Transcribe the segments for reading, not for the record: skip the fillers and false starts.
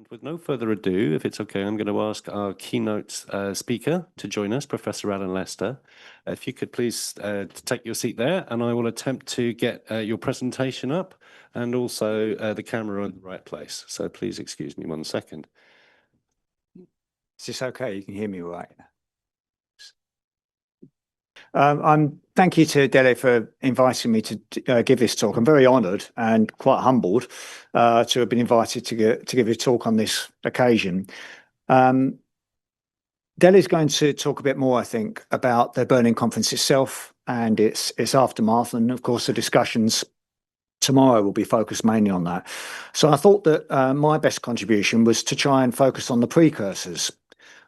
With no further ado, if it's okay, I'm going to ask our keynote speaker to join us, Professor Alan Lester. If you could please take your seat there, and I will attempt to get your presentation up and also the camera in the right place. So please excuse me 1 second. Is this okay? You can hear me all right? Thank you to Dele for inviting me to give this talk. I'm very honoured and quite humbled to have been invited to give a talk on this occasion. Dele is going to talk a bit more, I think, about the Berlin Conference itself and its aftermath, and of course the discussions tomorrow will be focused mainly on that. So I thought that my best contribution was to try and focus on the precursors.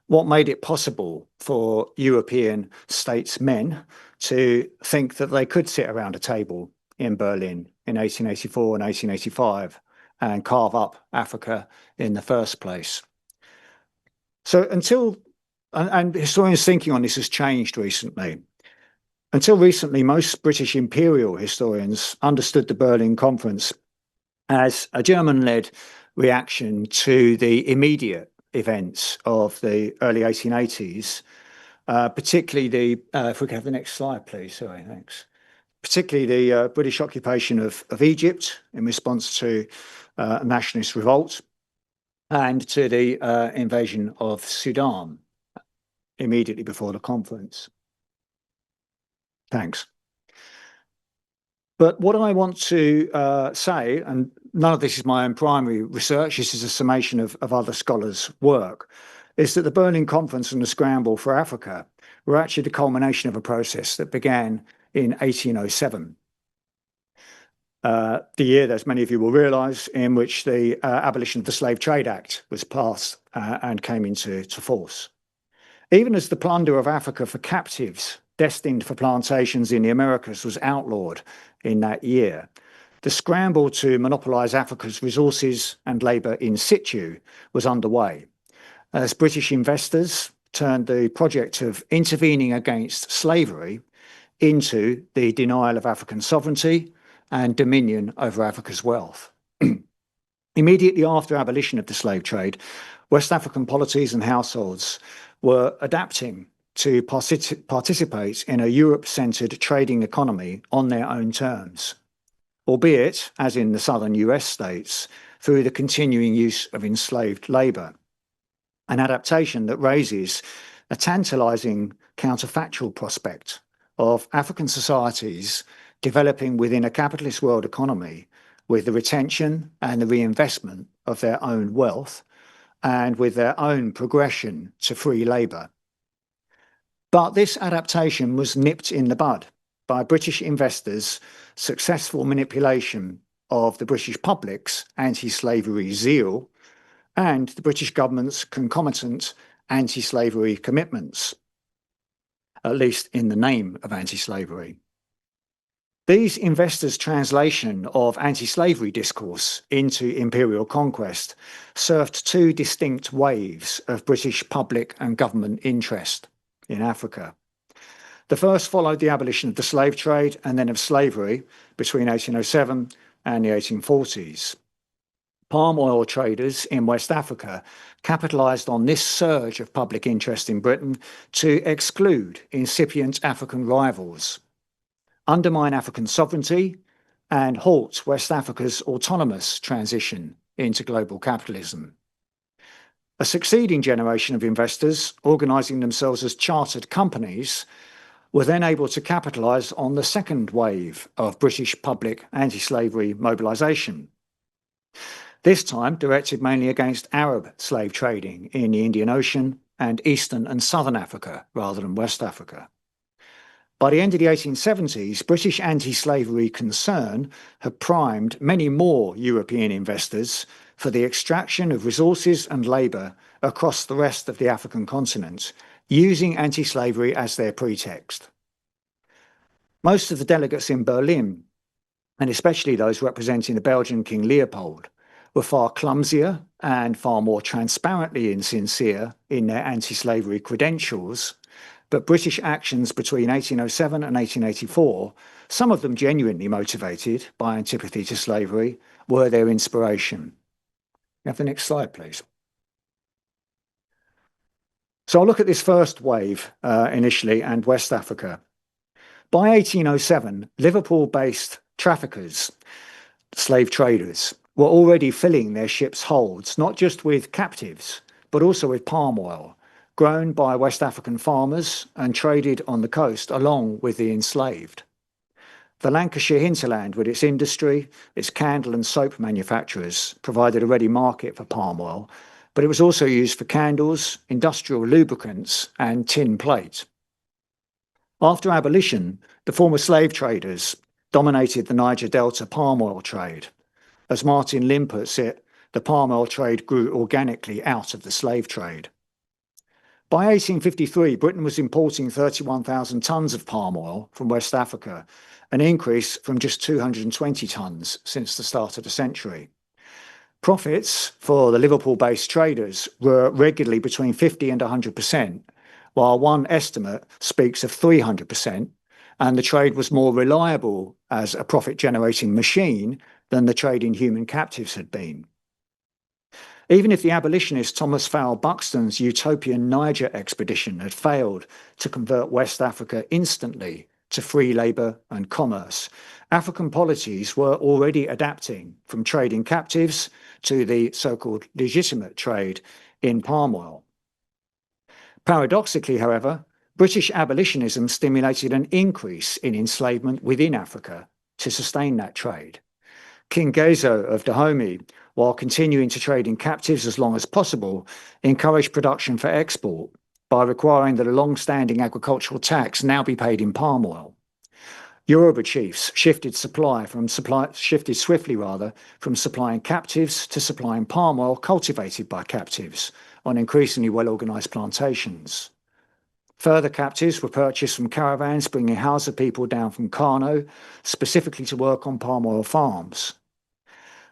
What made it possible for European statesmen to think that they could sit around a table in Berlin in 1884 and 1885 and carve up Africa in the first place? So and historians' thinking on this has changed recently. Until recently, most British imperial historians understood the Berlin Conference as a German-led reaction to the immediate events of the early 1880s, particularly if we could have the next slide, please. Sorry, thanks. Particularly the British occupation of Egypt in response to a nationalist revolt, and to the invasion of Sudan immediately before the conference. Thanks. But what I want to say, and none of this is my own primary research, this is a summation of other scholars' work, is that the Berlin Conference and the scramble for Africa were actually the culmination of a process that began in 1807. The year, as many of you will realise, in which the abolition of the Slave Trade Act was passed and came into force. Even as the plunder of Africa for captives destined for plantations in the Americas was outlawed in that year, the scramble to monopolise Africa's resources and labour in situ was underway, as British investors turned the project of intervening against slavery into the denial of African sovereignty and dominion over Africa's wealth. Immediately after abolition of the slave trade, West African polities and households were adapting to participate in a Europe-centred trading economy on their own terms, albeit, as in the southern US states, through the continuing use of enslaved labour, an adaptation that raises a tantalising counterfactual prospect of African societies developing within a capitalist world economy with the retention and the reinvestment of their own wealth and with their own progression to free labour. But this adaptation was nipped in the bud by British investors' successful manipulation of the British public's anti-slavery zeal and the British government's concomitant anti-slavery commitments, at least in the name of anti-slavery. These investors' translation of anti-slavery discourse into imperial conquest served two distinct waves of British public and government interest in Africa. The first followed the abolition of the slave trade and then of slavery between 1807 and the 1840s. Palm oil traders in West Africa capitalised on this surge of public interest in Britain to exclude incipient African rivals, undermine African sovereignty, and halt West Africa's autonomous transition into global capitalism. A succeeding generation of investors, organising themselves as chartered companies, were then able to capitalise on the second wave of British public anti-slavery mobilisation, this time directed mainly against Arab slave trading in the Indian Ocean and Eastern and Southern Africa rather than West Africa. By the end of the 1870s, British anti-slavery concern had primed many more European investors for the extraction of resources and labour across the rest of the African continent, using anti-slavery as their pretext. Most of the delegates in Berlin, and especially those representing the Belgian King Leopold, were far clumsier and far more transparently insincere in their anti-slavery credentials, but British actions between 1807 and 1884, some of them genuinely motivated by antipathy to slavery, were their inspiration. You have the next slide, please. So I'll look at this first wave initially and West Africa. By 1807, Liverpool-based traffickers, slave traders, were already filling their ships' holds, not just with captives, but also with palm oil, grown by West African farmers and traded on the coast along with the enslaved. The Lancashire hinterland, with its industry, its candle and soap manufacturers, provided a ready market for palm oil, but it was also used for candles, industrial lubricants, and tin plate. After abolition, the former slave traders dominated the Niger Delta palm oil trade. As Martin Lim puts it, the palm oil trade grew organically out of the slave trade. By 1853, Britain was importing 31,000 tonnes of palm oil from West Africa, an increase from just 220 tonnes since the start of the century. Profits for the Liverpool-based traders were regularly between 50 and 100%, while one estimate speaks of 300%, and the trade was more reliable as a profit-generating machine than the trade in human captives had been. Even if the abolitionist Thomas Fowle Buxton's utopian Niger expedition had failed to convert West Africa instantly to free labour and commerce, African polities were already adapting from trading captives to the so-called legitimate trade in palm oil. Paradoxically, however, British abolitionism stimulated an increase in enslavement within Africa to sustain that trade. King Gezo of Dahomey, while continuing to trade in captives as long as possible, encouraged production for export by requiring that a long-standing agricultural tax now be paid in palm oil. Yoruba chiefs shifted swiftly from supplying captives to supplying palm oil cultivated by captives on increasingly well-organised plantations. Further captives were purchased from caravans bringing Hausa people down from Kano, specifically to work on palm oil farms.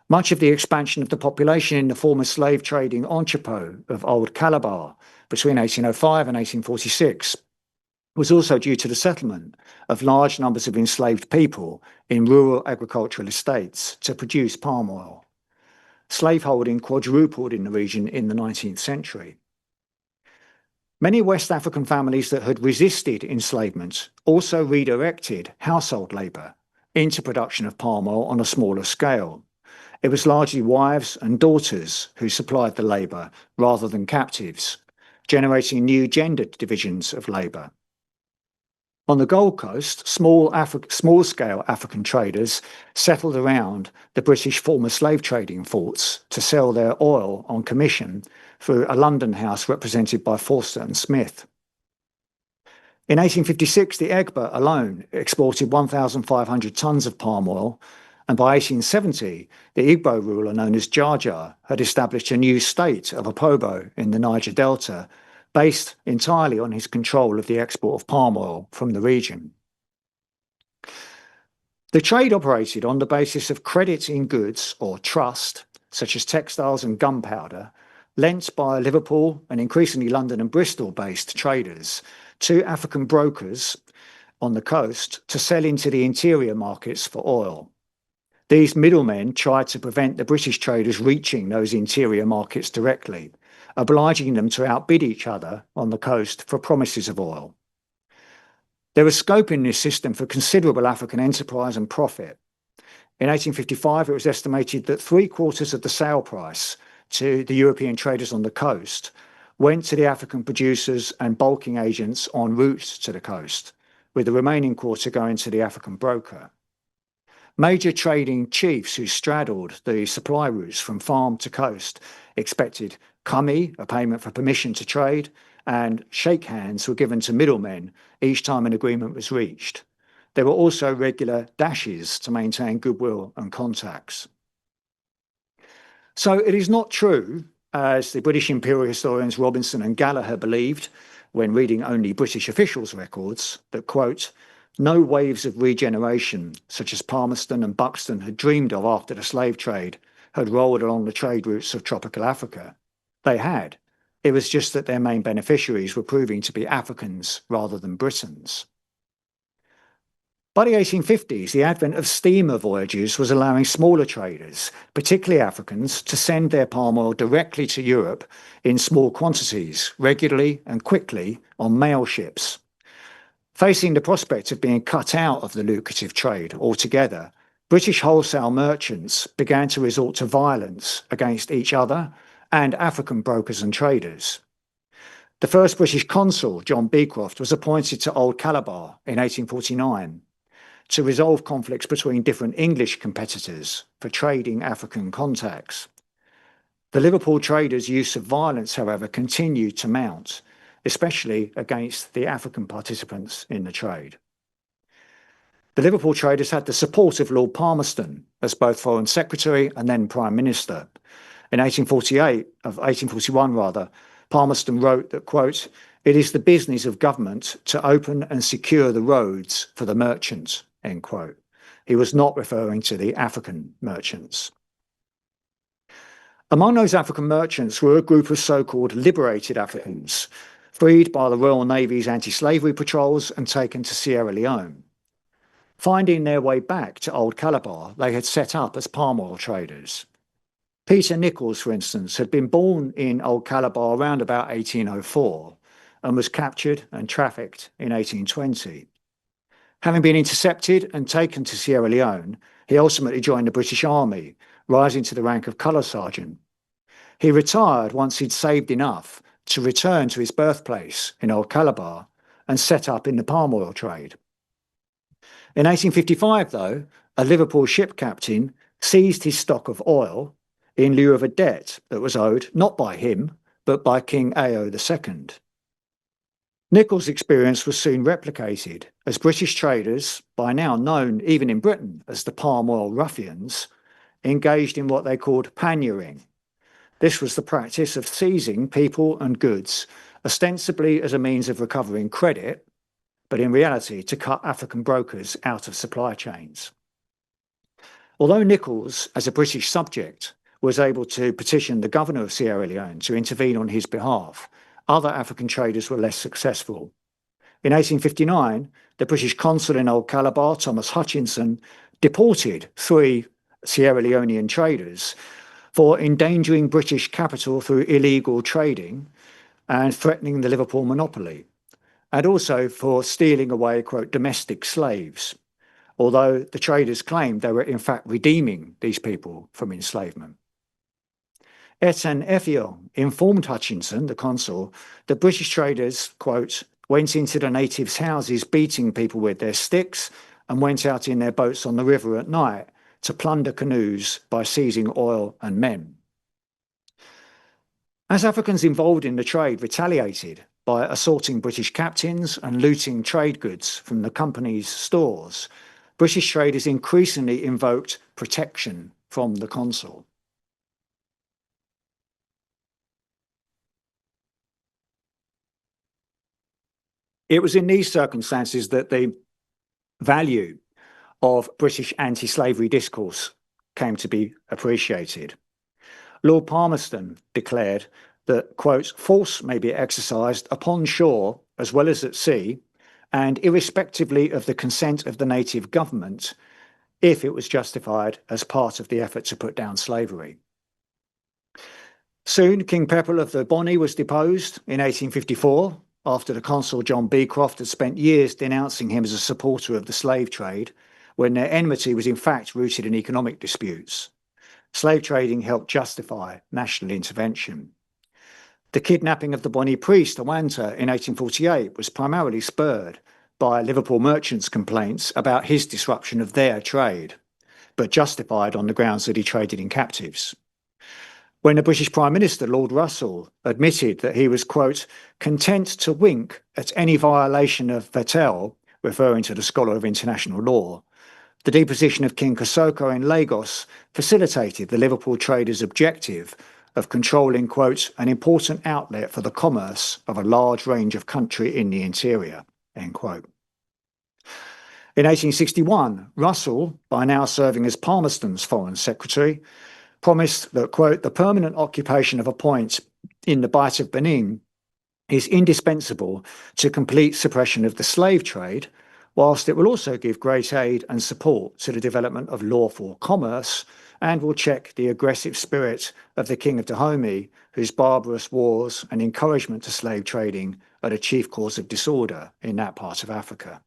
Much of the expansion of the population in the former slave trading entrepot of Old Calabar between 1805 and 1846 was also due to the settlement of large numbers of enslaved people in rural agricultural estates to produce palm oil. Slaveholding quadrupled in the region in the 19th century. Many West African families that had resisted enslavement also redirected household labour into production of palm oil on a smaller scale. It was largely wives and daughters who supplied the labour rather than captives, generating new gendered divisions of labour. On the Gold Coast, small-scale African traders settled around the British former slave trading forts to sell their oil on commission through a London house represented by Forster and Smith. In 1856, the Egba alone exported 1,500 tonnes of palm oil, and by 1870, the Igbo ruler known as Jar Jar had established a new state of Opobo in the Niger Delta, based entirely on his control of the export of palm oil from the region. The trade operated on the basis of credit in goods or trust, such as textiles and gunpowder, lent by Liverpool and increasingly London and Bristol-based traders to African brokers on the coast to sell into the interior markets for oil. These middlemen tried to prevent the British traders reaching those interior markets directly, obliging them to outbid each other on the coast for promises of oil. There was scope in this system for considerable African enterprise and profit. In 1855, it was estimated that 3/4 of the sale price to the European traders on the coast went to the African producers and bulking agents en route to the coast, with the remaining quarter going to the African broker. Major trading chiefs who straddled the supply routes from farm to coast expected kami, a payment for permission to trade, and shake hands were given to middlemen each time an agreement was reached. There were also regular dashes to maintain goodwill and contacts. So it is not true, as the British imperial historians Robinson and Gallagher believed when reading only British officials' records, that, quote, no waves of regeneration, such as Palmerston and Buxton had dreamed of after the slave trade, had rolled along the trade routes of tropical Africa. They had. It was just that their main beneficiaries were proving to be Africans rather than Britons. By the 1850s, the advent of steamer voyages was allowing smaller traders, particularly Africans, to send their palm oil directly to Europe in small quantities, regularly and quickly on mail ships. Facing the prospect of being cut out of the lucrative trade altogether, British wholesale merchants began to resort to violence against each other and African brokers and traders. The first British consul, John Beecroft, was appointed to Old Calabar in 1849 to resolve conflicts between different English competitors for trading African contacts. The Liverpool traders' use of violence, however, continued to mount, especially against the African participants in the trade. The Liverpool traders had the support of Lord Palmerston as both Foreign Secretary and then Prime Minister. In 1841, Palmerston wrote that, quote, "It is the business of government to open and secure the roads for the merchant," end quote. He was not referring to the African merchants. Among those African merchants were a group of so-called liberated Africans, freed by the Royal Navy's anti-slavery patrols and taken to Sierra Leone. Finding their way back to Old Calabar, they had set up as palm oil traders. Peter Nichols, for instance, had been born in Old Calabar around about 1804 and was captured and trafficked in 1820. Having been intercepted and taken to Sierra Leone, he ultimately joined the British Army, rising to the rank of colour sergeant. He retired once he'd saved enough to return to his birthplace in Old Calabar and set up in the palm oil trade. In 1855, though, a Liverpool ship captain seized his stock of oil in lieu of a debt that was owed not by him, but by King Ao II. Nichols' experience was soon replicated as British traders, by now known even in Britain as the palm oil ruffians, engaged in what they called panniering. This was the practice of seizing people and goods, ostensibly as a means of recovering credit, but in reality to cut African brokers out of supply chains. Although Nichols, as a British subject, was able to petition the governor of Sierra Leone to intervene on his behalf, other African traders were less successful. In 1859, the British consul in Old Calabar, Thomas Hutchinson, deported 3 Sierra Leonean traders for endangering British capital through illegal trading and threatening the Liverpool monopoly, and also for stealing away, quote, domestic slaves, although the traders claimed they were in fact redeeming these people from enslavement. Etienne Effiong informed Hutchinson, the consul, that British traders, quote, went into the natives' houses beating people with their sticks and went out in their boats on the river at night to plunder canoes by seizing oil and men. As Africans involved in the trade retaliated by assaulting British captains and looting trade goods from the company's stores, British traders increasingly invoked protection from the consul. It was in these circumstances that the value of British anti-slavery discourse came to be appreciated. Lord Palmerston declared that, quote, force may be exercised upon shore as well as at sea, and irrespectively of the consent of the native government, if it was justified as part of the effort to put down slavery. Soon, King Pepperell of the Bonny was deposed in 1854, after the consul John Beecroft had spent years denouncing him as a supporter of the slave trade, when their enmity was in fact rooted in economic disputes. Slave trading helped justify national intervention. The kidnapping of the Bonny priest, Awanta, in 1848 was primarily spurred by Liverpool merchants' complaints about his disruption of their trade, but justified on the grounds that he traded in captives. When the British Prime Minister, Lord Russell, admitted that he was, quote, content to wink at any violation of Vattel, referring to the scholar of international law, the deposition of King Kosoko in Lagos facilitated the Liverpool traders' objective of controlling, quote, an important outlet for the commerce of a large range of country in the interior, end quote. In 1861, Russell, by now serving as Palmerston's Foreign Secretary, promised that, quote, the permanent occupation of a point in the Bight of Benin is indispensable to complete suppression of the slave trade, whilst it will also give great aid and support to the development of lawful commerce and will check the aggressive spirit of the King of Dahomey, whose barbarous wars and encouragement to slave trading are the chief cause of disorder in that part of Africa.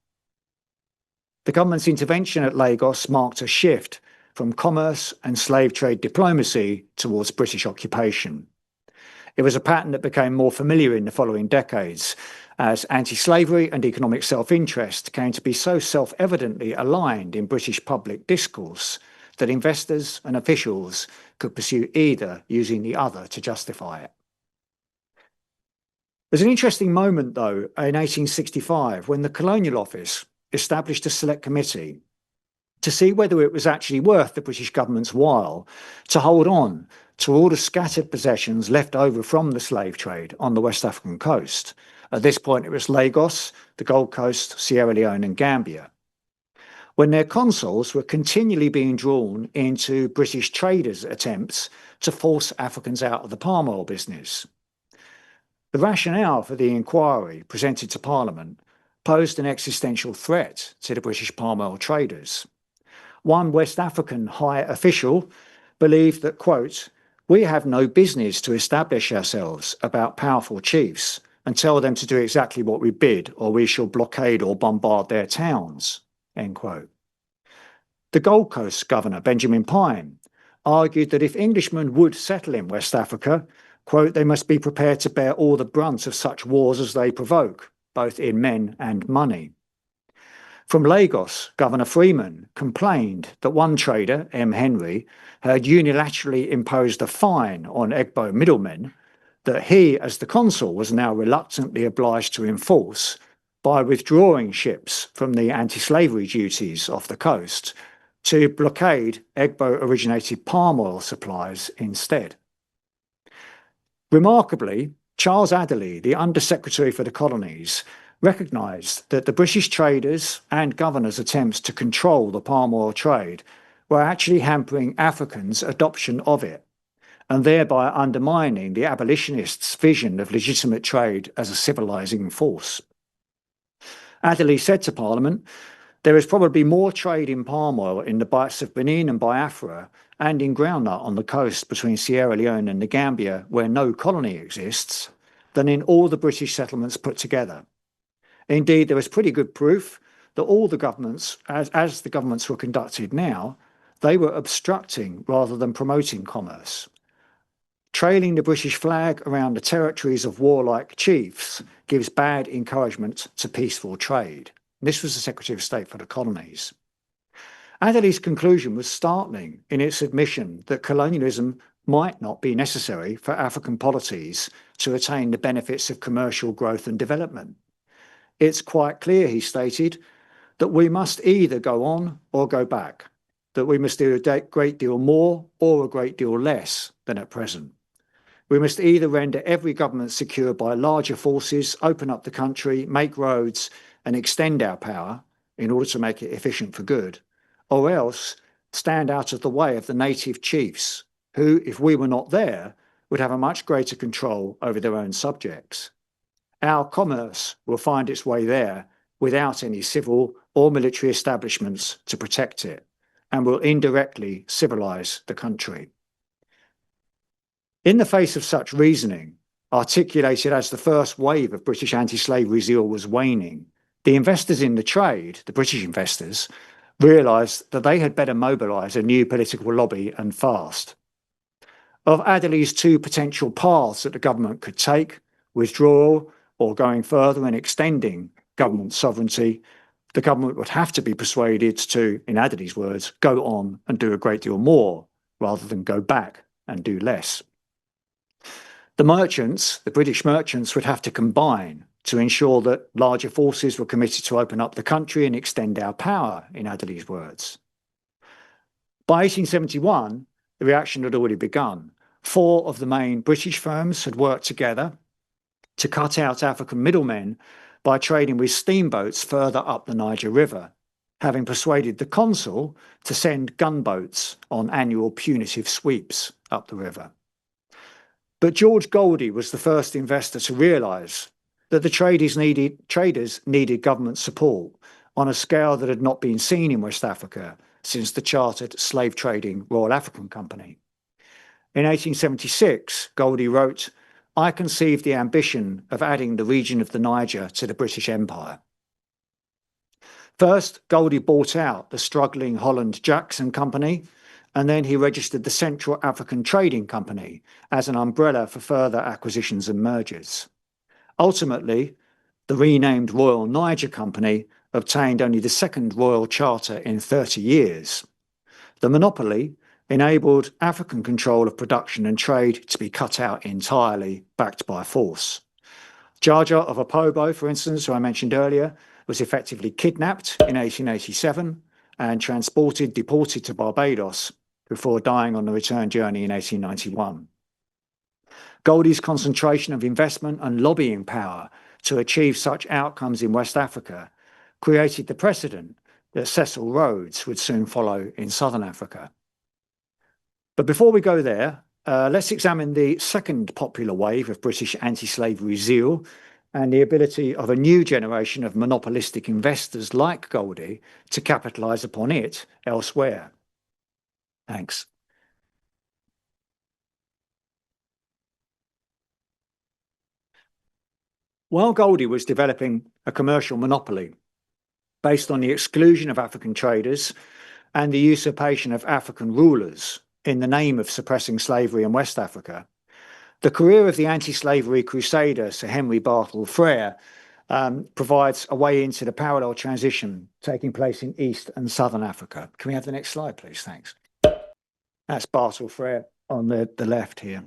The government's intervention at Lagos marked a shift from commerce and slave trade diplomacy towards British occupation. It was a pattern that became more familiar in the following decades, as anti-slavery and economic self-interest came to be so self-evidently aligned in British public discourse that investors and officials could pursue either using the other to justify it. There's an interesting moment, though, in 1865, when the Colonial Office established a select committee to see whether it was actually worth the British government's while to hold on to all the scattered possessions left over from the slave trade on the West African coast. At this point, it was Lagos, the Gold Coast, Sierra Leone and Gambia, when their consuls were continually being drawn into British traders' attempts to force Africans out of the palm oil business. The rationale for the inquiry presented to Parliament posed an existential threat to the British palm oil traders. One West African high official believed that, quote, "We have no business to establish ourselves about powerful chiefs and tell them to do exactly what we bid, or we shall blockade or bombard their towns," end quote. The Gold Coast governor, Benjamin Pyne, argued that if Englishmen would settle in West Africa, quote, "they must be prepared to bear all the brunt of such wars as they provoke, both in men and money." From Lagos, Governor Freeman complained that one trader, M. Henry, had unilaterally imposed a fine on Egbo middlemen that he, as the consul, was now reluctantly obliged to enforce by withdrawing ships from the anti-slavery duties off the coast to blockade Egbo-originated palm oil supplies instead. Remarkably, Charles Adderley, the Under-Secretary for the Colonies, recognised that the British traders' and governors' attempts to control the palm oil trade were actually hampering Africans' adoption of it, and thereby undermining the abolitionists' vision of legitimate trade as a civilising force. Adderley said to Parliament, "There is probably more trade in palm oil in the Bights of Benin and Biafra and in groundnut on the coast between Sierra Leone and the Gambia, where no colony exists, than in all the British settlements put together. Indeed, there is pretty good proof that all the governments, as the governments were conducted now, they were obstructing rather than promoting commerce. Trailing the British flag around the territories of warlike chiefs gives bad encouragement to peaceful trade." This was the Secretary of State for the Colonies. Adderley's conclusion was startling in its admission that colonialism might not be necessary for African polities to attain the benefits of commercial growth and development. "It's quite clear," he stated, "that we must either go on or go back, that we must do a great deal more or a great deal less than at present. We must either render every government secure by larger forces, open up the country, make roads, and extend our power in order to make it efficient for good, or else stand out of the way of the native chiefs, who, if we were not there, would have a much greater control over their own subjects. Our commerce will find its way there without any civil or military establishments to protect it, and will indirectly civilise the country." In the face of such reasoning, articulated as the first wave of British anti-slavery zeal was waning, the investors in the trade, the British investors, realised that they had better mobilise a new political lobby and fast. Of Adderley's two potential paths that the government could take, withdrawal or going further and extending government sovereignty, the government would have to be persuaded to, in Adderley's words, go on and do a great deal more rather than go back and do less. The merchants, the British merchants, would have to combine to ensure that larger forces were committed to open up the country and extend our power, in Adderley's words. By 1871, the reaction had already begun. 4 of the main British firms had worked together to cut out African middlemen by trading with steamboats further up the Niger River, having persuaded the consul to send gunboats on annual punitive sweeps up the river. But George Goldie was the first investor to realise that the traders needed government support on a scale that had not been seen in West Africa since the chartered slave trading Royal African Company. In 1876, Goldie wrote, "I conceived the ambition of adding the region of the Niger to the British Empire." First, Goldie bought out the struggling Holland Jackson Company, and then he registered the Central African Trading Company as an umbrella for further acquisitions and mergers. Ultimately, the renamed Royal Niger Company obtained only the second royal charter in 30 years. The monopoly enabled African control of production and trade to be cut out entirely, backed by force. Jar Jar of Opobo, for instance, who I mentioned earlier, was effectively kidnapped in 1887 and deported to Barbados before dying on the return journey in 1891. Goldie's concentration of investment and lobbying power to achieve such outcomes in West Africa created the precedent that Cecil Rhodes would soon follow in Southern Africa. But before we go there, let's examine the second popular wave of British anti-slavery zeal and the ability of a new generation of monopolistic investors like Goldie to capitalise upon it elsewhere. Thanks. While Goldie was developing a commercial monopoly based on the exclusion of African traders and the usurpation of African rulers in the name of suppressing slavery in West Africa, the career of the anti-slavery crusader Sir Henry Bartle Frere provides a way into the parallel transition taking place in East and Southern Africa. Can we have the next slide, please? Thanks. That's Bartle Frere on the left here.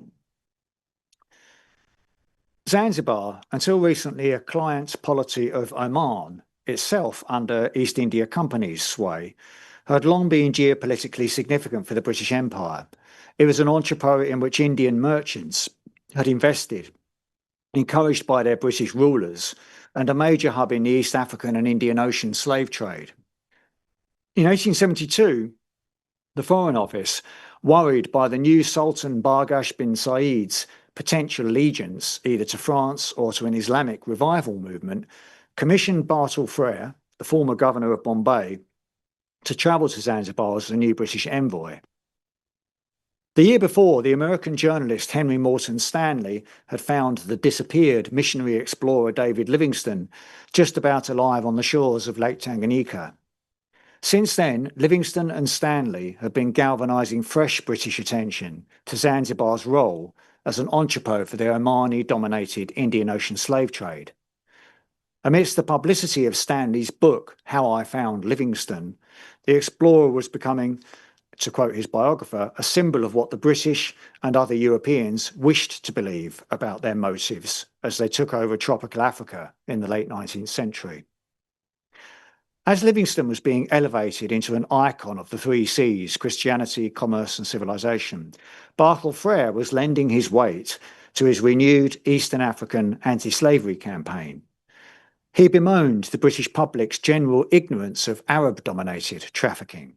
Zanzibar, until recently a client polity of Oman, itself under East India Company's sway, had long been geopolitically significant for the British Empire. It was an entrepot in which Indian merchants had invested, encouraged by their British rulers, and a major hub in the East African and Indian Ocean slave trade. In 1872, the Foreign Office, worried by the new Sultan Bargash bin Said's potential allegiance either to France or to an Islamic revival movement, commissioned Bartle Frere, the former governor of Bombay, to travel to Zanzibar as the new British envoy. The year before, the American journalist Henry Morton Stanley had found the disappeared missionary explorer David Livingstone just about alive on the shores of Lake Tanganyika. Since then, Livingstone and Stanley have been galvanising fresh British attention to Zanzibar's role as an entrepot for the Omani-dominated Indian Ocean slave trade. Amidst the publicity of Stanley's book, How I Found Livingstone, the explorer was becoming, to quote his biographer, a symbol of what the British and other Europeans wished to believe about their motives as they took over tropical Africa in the late 19th century. As Livingstone was being elevated into an icon of the three C's, Christianity, commerce and civilization, Bartle Frere was lending his weight to his renewed Eastern African anti-slavery campaign. He bemoaned the British public's general ignorance of Arab-dominated trafficking.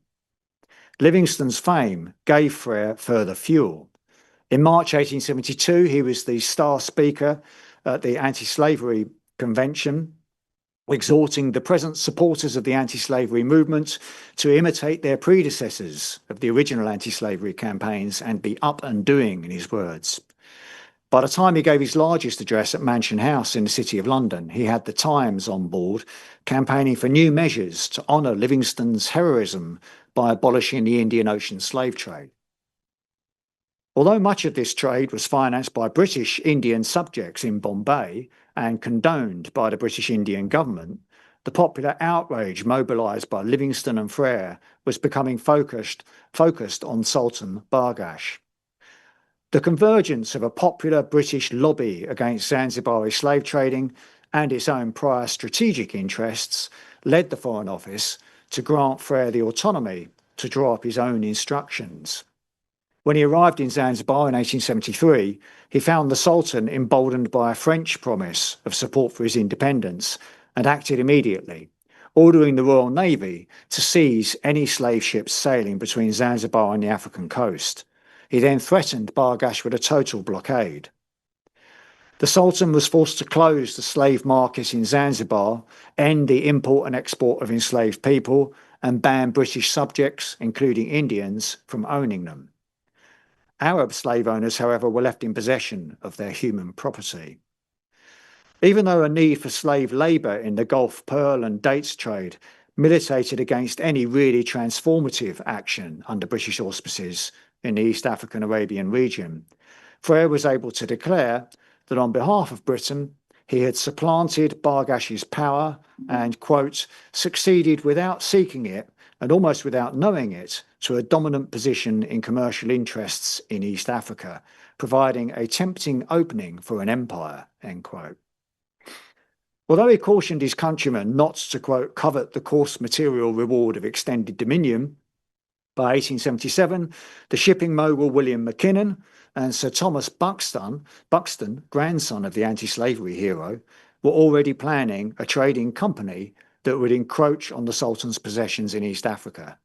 Livingstone's fame gave Frere further fuel. In March 1872, he was the star speaker at the anti-slavery convention, exhorting the present supporters of the anti-slavery movement to imitate their predecessors of the original anti-slavery campaigns and be up and doing, in his words. By the time he gave his largest address at Mansion House in the City of London, he had the Times on board, campaigning for new measures to honour Livingstone's heroism by abolishing the Indian Ocean slave trade. Although much of this trade was financed by British Indian subjects in Bombay and condoned by the British Indian government, the popular outrage mobilised by Livingstone and Frere was becoming focused on Sultan Bargash. The convergence of a popular British lobby against Zanzibari slave trading and its own prior strategic interests led the Foreign Office to grant Frere the autonomy to draw up his own instructions. When he arrived in Zanzibar in 1873, he found the Sultan emboldened by a French promise of support for his independence and acted immediately, ordering the Royal Navy to seize any slave ships sailing between Zanzibar and the African coast. He then threatened Bargash with a total blockade. The Sultan was forced to close the slave market in Zanzibar, end the import and export of enslaved people, and ban British subjects, including Indians, from owning them. Arab slave owners, however, were left in possession of their human property. Even though a need for slave labour in the Gulf pearl and dates trade militated against any really transformative action under British auspices in the East African Arabian region, Frere was able to declare that on behalf of Britain, he had supplanted Barghash's power and, quote, succeeded without seeking it and almost without knowing it to a dominant position in commercial interests in East Africa, providing a tempting opening for an empire, end quote. Although he cautioned his countrymen not to, quote, covet the coarse material reward of extended dominion, by 1877, the shipping mogul William Mackinnon and Sir Thomas Buxton, grandson of the anti-slavery hero, were already planning a trading company that would encroach on the Sultan's possessions in East Africa.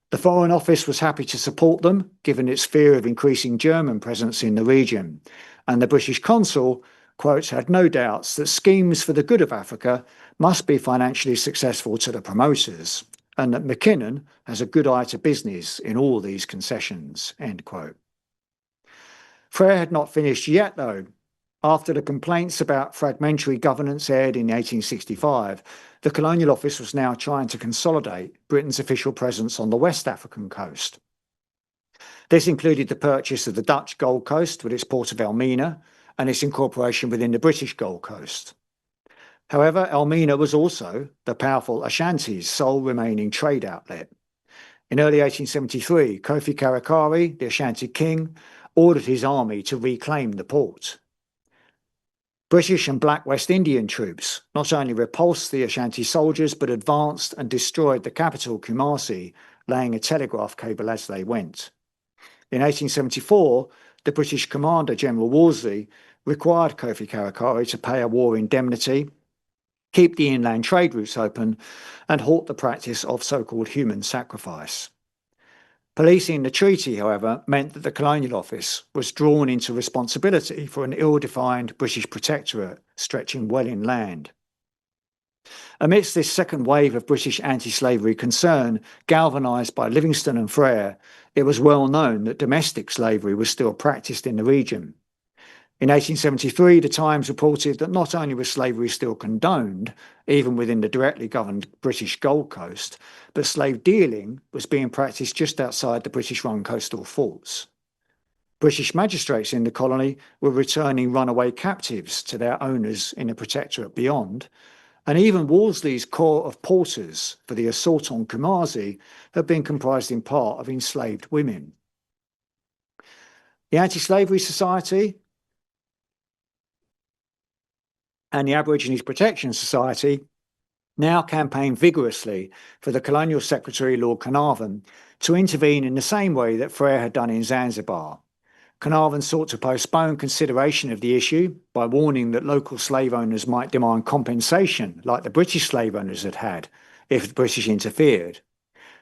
The Foreign Office was happy to support them, given its fear of increasing German presence in the region, and the British consul, quote, had no doubts that schemes for the good of Africa must be financially successful to the promoters, and that Mackinnon has a good eye to business in all these concessions, end quote. Frere had not finished yet, though. After the complaints about fragmentary governance aired in 1865, the Colonial Office was now trying to consolidate Britain's official presence on the West African coast. This included the purchase of the Dutch Gold Coast with its port of Elmina and its incorporation within the British Gold Coast. However, Elmina was also the powerful Ashanti's sole remaining trade outlet. In early 1873, Kofi Karakari, the Ashanti king, ordered his army to reclaim the port. British and Black West Indian troops not only repulsed the Ashanti soldiers, but advanced and destroyed the capital, Kumasi, laying a telegraph cable as they went. In 1874, the British commander, General Wolseley, required Kofi Karakari to pay a war indemnity, keep the inland trade routes open, and halt the practice of so-called human sacrifice. Policing the treaty, however, meant that the Colonial Office was drawn into responsibility for an ill-defined British protectorate stretching well inland. Amidst this second wave of British anti-slavery concern, galvanised by Livingstone and Frere, it was well known that domestic slavery was still practised in the region. In 1873, the Times reported that not only was slavery still condoned, even within the directly governed British Gold Coast, but slave dealing was being practised just outside the British-run coastal forts. British magistrates in the colony were returning runaway captives to their owners in the protectorate beyond, and even Wolseley's corps of porters for the assault on Kumasi had been comprised in part of enslaved women. The Anti-Slavery Society and the Aborigines Protection Society now campaigned vigorously for the Colonial Secretary, Lord Carnarvon, to intervene in the same way that Frere had done in Zanzibar. Carnarvon sought to postpone consideration of the issue by warning that local slave owners might demand compensation like the British slave owners had had if the British interfered.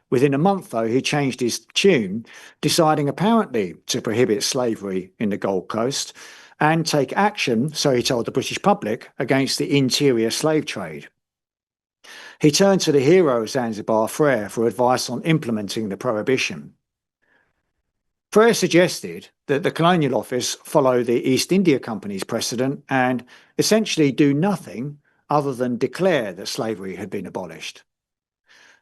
Within a month, though, he changed his tune, deciding apparently to prohibit slavery in the Gold Coast and take action, so he told the British public, against the interior slave trade. He turned to the hero of Zanzibar, Frere, for advice on implementing the prohibition. Frere suggested that the Colonial Office follow the East India Company's precedent and essentially do nothing other than declare that slavery had been abolished.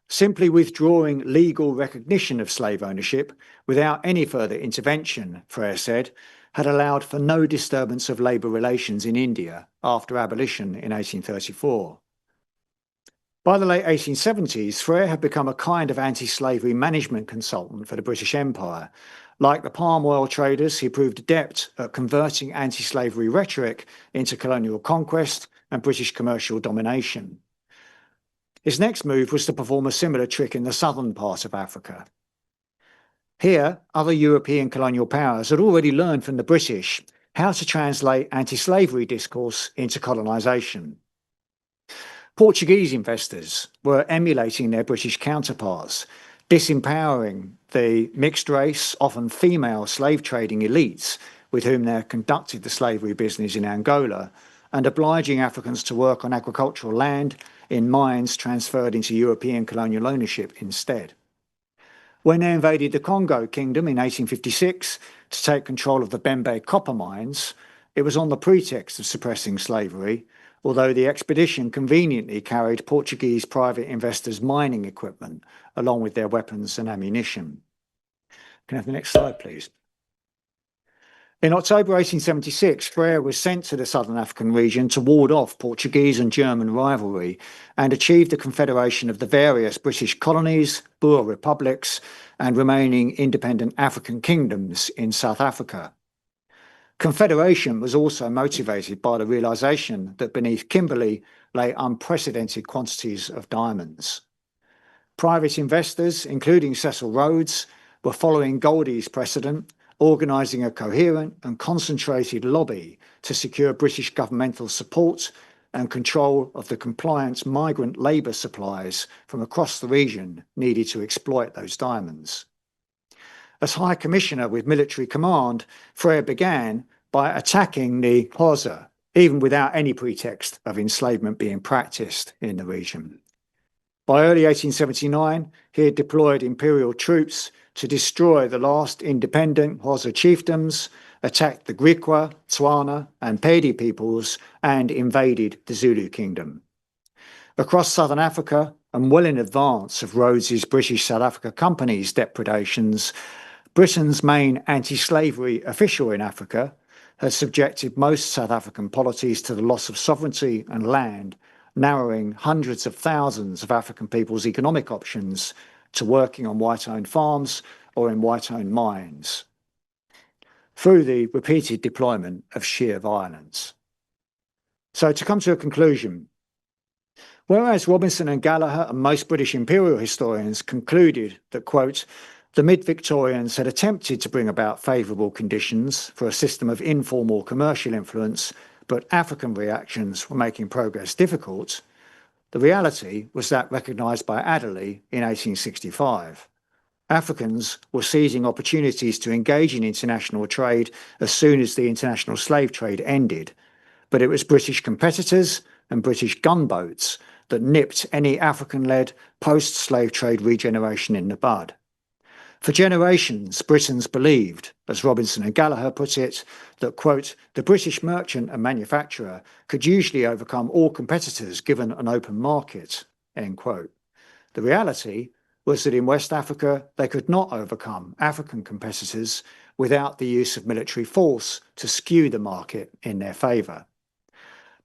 Simply withdrawing legal recognition of slave ownership without any further intervention, Frere said, had allowed for no disturbance of labour relations in India after abolition in 1834. By the late 1870s, Frere had become a kind of anti-slavery management consultant for the British Empire. Like the palm oil traders, he proved adept at converting anti-slavery rhetoric into colonial conquest and British commercial domination. His next move was to perform a similar trick in the southern part of Africa. Here, other European colonial powers had already learned from the British how to translate anti-slavery discourse into colonisation. Portuguese investors were emulating their British counterparts, disempowering the mixed-race, often female slave trading elites with whom they conducted the slavery business in Angola, and obliging Africans to work on agricultural land in mines transferred into European colonial ownership instead. When they invaded the Congo Kingdom in 1856 to take control of the Bembe copper mines, it was on the pretext of suppressing slavery, although the expedition conveniently carried Portuguese private investors' mining equipment along with their weapons and ammunition. Can I have the next slide, please? In October 1876, Frere was sent to the Southern African region to ward off Portuguese and German rivalry and achieve the confederation of the various British colonies, Boer republics, and remaining independent African kingdoms in South Africa. Confederation was also motivated by the realisation that beneath Kimberley lay unprecedented quantities of diamonds. Private investors, including Cecil Rhodes, were following Goldie's precedent, organising a coherent and concentrated lobby to secure British governmental support and control of the compliant migrant labour supplies from across the region needed to exploit those diamonds. As High Commissioner with military command, Frere began by attacking the Xhosa, even without any pretext of enslavement being practised in the region. By early 1879, he had deployed imperial troops to destroy the last independent Xhosa chiefdoms, attacked the Griqua, Tswana, and Pedi peoples, and invaded the Zulu kingdom. Across southern Africa, and well in advance of Rhodes's British South Africa Company's depredations, Britain's main anti-slavery official in Africa had subjected most South African polities to the loss of sovereignty and land, narrowing hundreds of thousands of African people's economic options to working on white-owned farms or in white-owned mines, through the repeated deployment of sheer violence. So to come to a conclusion, whereas Robinson and Gallagher and most British imperial historians concluded that, quote, the mid-Victorians had attempted to bring about favourable conditions for a system of informal commercial influence, but African reactions were making progress difficult, the reality was that recognised by Adderley in 1865. Africans were seizing opportunities to engage in international trade as soon as the international slave trade ended, but it was British competitors and British gunboats that nipped any African-led post-slave trade regeneration in the bud. For generations, Britons believed, as Robinson and Gallagher put it, that, quote, the British merchant and manufacturer could usually overcome all competitors given an open market, end quote. The reality was that in West Africa, they could not overcome African competitors without the use of military force to skew the market in their favour.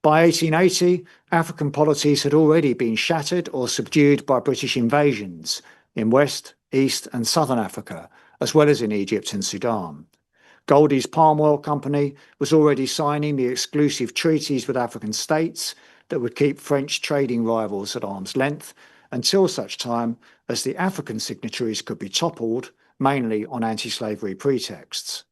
By 1880, African polities had already been shattered or subdued by British invasions in West, East and Southern Africa, as well as in Egypt and Sudan. Goldie's Palm Oil Company was already signing the exclusive treaties with African states that would keep French trading rivals at arm's length until such time as the African signatories could be toppled, mainly on anti-slavery pretexts.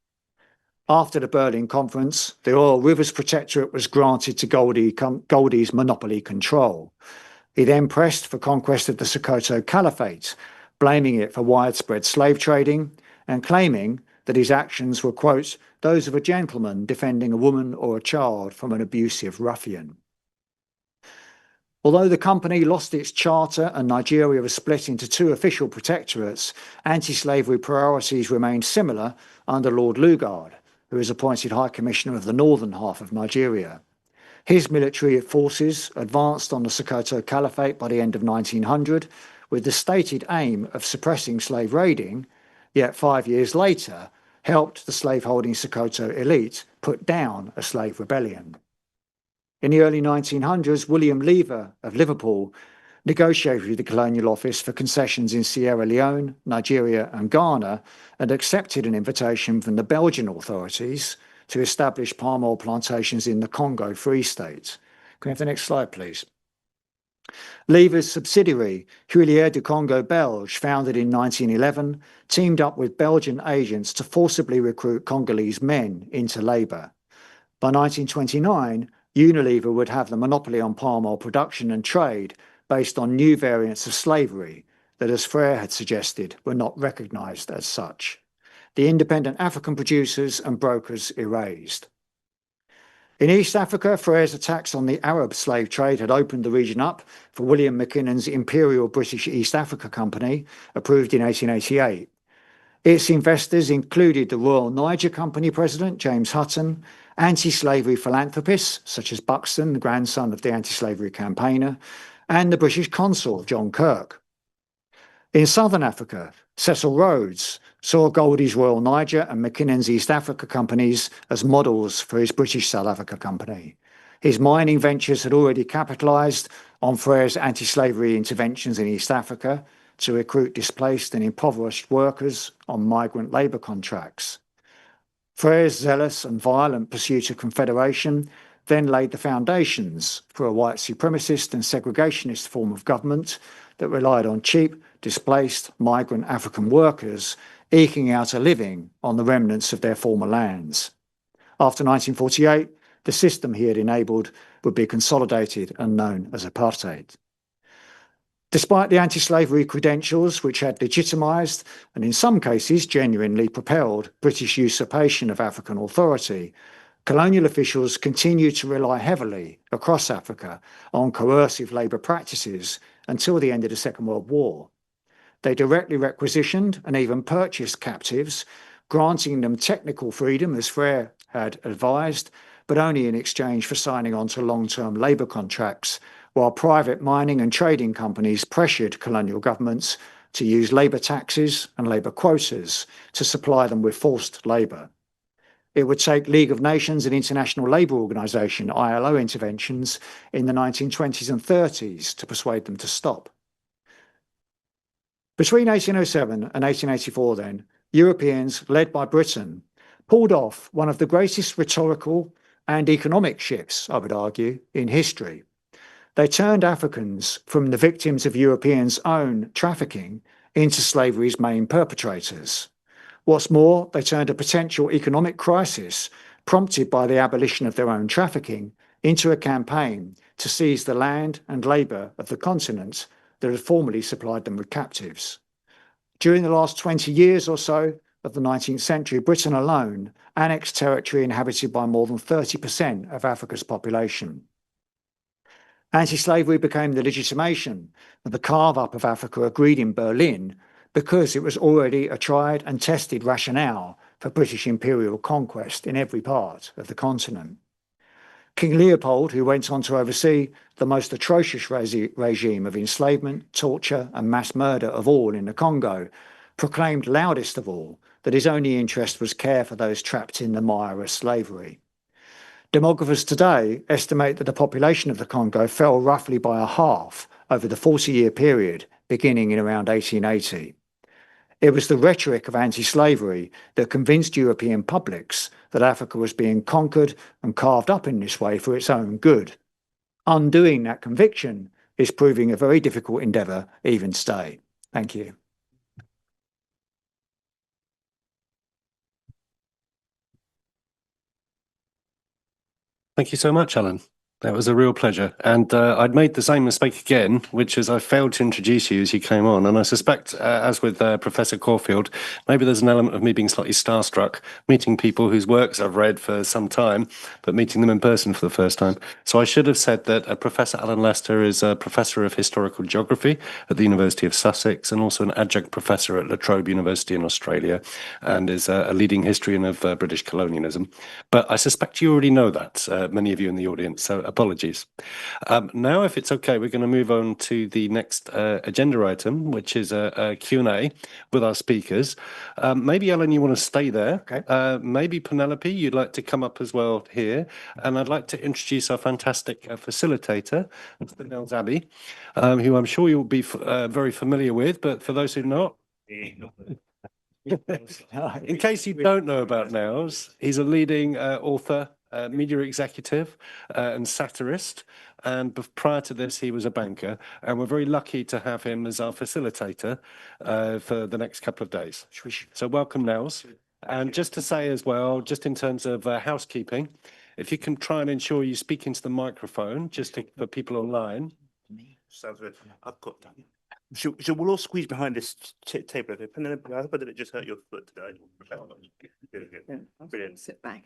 After the Berlin Conference, the Oil Rivers Protectorate was granted to Goldie's monopoly control. He then pressed for conquest of the Sokoto Caliphate, blaming it for widespread slave trading and claiming that his actions were, quote, those of a gentleman defending a woman or a child from an abusive ruffian. Although the company lost its charter and Nigeria was split into two official protectorates, anti-slavery priorities remained similar under Lord Lugard, who was appointed High Commissioner of the northern half of Nigeria. His military forces advanced on the Sokoto Caliphate by the end of 1900, with the stated aim of suppressing slave raiding, yet 5 years later helped the slaveholding Sokoto elite put down a slave rebellion. In the early 1900s, William Lever of Liverpool negotiated with the Colonial Office for concessions in Sierra Leone, Nigeria and Ghana, and accepted an invitation from the Belgian authorities to establish palm oil plantations in the Congo Free State. Can we have the next slide, please? Lever's subsidiary, Huiliere du Congo Belge, founded in 1911, teamed up with Belgian agents to forcibly recruit Congolese men into labour. By 1929, Unilever would have the monopoly on palm oil production and trade based on new variants of slavery that, as Frere had suggested, were not recognised as such. the independent African producers and brokers erased. In East Africa, Frere's attacks on the Arab slave trade had opened the region up for William Mackinnon's Imperial British East Africa Company, approved in 1888. Its investors included the Royal Niger Company president, James Hutton, anti-slavery philanthropists such as Buxton, the grandson of the anti-slavery campaigner, and the British consul, John Kirk. In southern Africa, Cecil Rhodes saw Goldie's Royal Niger and Mackinnon's East Africa companies as models for his British South Africa Company. His mining ventures had already capitalised on Frere's anti-slavery interventions in East Africa to recruit displaced and impoverished workers on migrant labour contracts. Frere's zealous and violent pursuit of confederation then laid the foundations for a white supremacist and segregationist form of government that relied on cheap, displaced migrant African workers eking out a living on the remnants of their former lands. After 1948, the system he had enabled would be consolidated and known as apartheid. Despite the anti-slavery credentials which had legitimised and in some cases genuinely propelled British usurpation of African authority, colonial officials continued to rely heavily across Africa on coercive labour practices until the end of the Second World War. They directly requisitioned and even purchased captives, granting them technical freedom as Frere had advised, but only in exchange for signing on to long-term labour contracts, while private mining and trading companies pressured colonial governments to use labour taxes and labour quotas to supply them with forced labour. It would take League of Nations and International Labour Organization, ILO, interventions in the 1920s and 30s to persuade them to stop. Between 1807 and 1884 then, Europeans, led by Britain, pulled off one of the greatest rhetorical and economic shifts, I would argue, in history. They turned Africans from the victims of Europeans' own trafficking into slavery's main perpetrators. What's more, they turned a potential economic crisis prompted by the abolition of their own trafficking into a campaign to seize the land and labour of the continent that had formerly supplied them with captives. During the last 20 years or so of the 19th century, Britain alone annexed territory inhabited by more than 30% of Africa's population. Anti-slavery became the legitimation of the carve-up of Africa agreed in Berlin because it was already a tried and tested rationale for British imperial conquest in every part of the continent. King Leopold, who went on to oversee the most atrocious regime of enslavement, torture and mass murder of all in the Congo, proclaimed loudest of all that his only interest was care for those trapped in the mire of slavery. Demographers today estimate that the population of the Congo fell roughly by a half over the 40-year period beginning in around 1880. It was the rhetoric of anti-slavery that convinced European publics that Africa was being conquered and carved up in this way for its own good. Undoing that conviction is proving a very difficult endeavour even today. Thank you. Thank you so much, Alan. That was a real pleasure. And I'd made the same mistake again, which is I failed to introduce you as you came on. And I suspect, as with Professor Caulfield, maybe there's an element of me being slightly starstruck, meeting people whose works I've read for some time, but meeting them in person for the first time. So I should have said that Professor Alan Lester is a Professor of Historical Geography at the University of Sussex and also an Adjunct Professor at Trobe University in Australia and is a leading historian of British colonialism. But I suspect you already know that, many of you in the audience, so apologies. Now, if it's okay, we're going to move on to the next agenda item, which is a Q&A with our speakers. Maybe, Alan, you want to stay there. Okay. Maybe, Penelope, you'd like to come up as well here. And I'd like to introduce our fantastic facilitator, Mr. Nels Abbey, who I'm sure you'll be very familiar with, but for those who not, in case you don't know about Nels, he's a leading author, media executive and satirist. And prior to this, he was a banker. And we're very lucky to have him as our facilitator for the next couple of days. So welcome, Nels. And just to say as well, just in terms of housekeeping, if you can try and ensure you speak into the microphone, just for people online. Sounds good. I've got that. So we'll all squeeze behind this table. I hope I didn't just hurt your foot today. Brilliant. Sit back.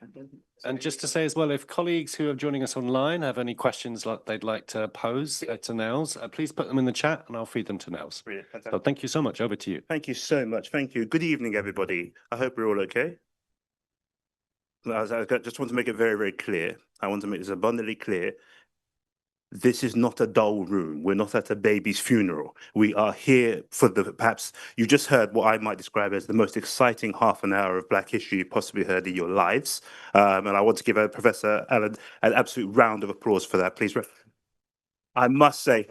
And just to say as well, if colleagues who are joining us online have any questions like they'd like to pose to Nels, please put them in the chat and I'll feed them to Nels. Brilliant. So Fantastic. thank you so much. Over to you. Thank you so much. Thank you. Good evening, everybody. I hope we're all okay. I just want to make it very, very clear. I want to make this abundantly clear. This is not a dull room. We're not at a baby's funeral. We are here for perhaps you just heard what I might describe as the most exciting half an hour of Black history you possibly heard in your lives. And I want to give Professor Allen an absolute round of applause for that, please. I must say,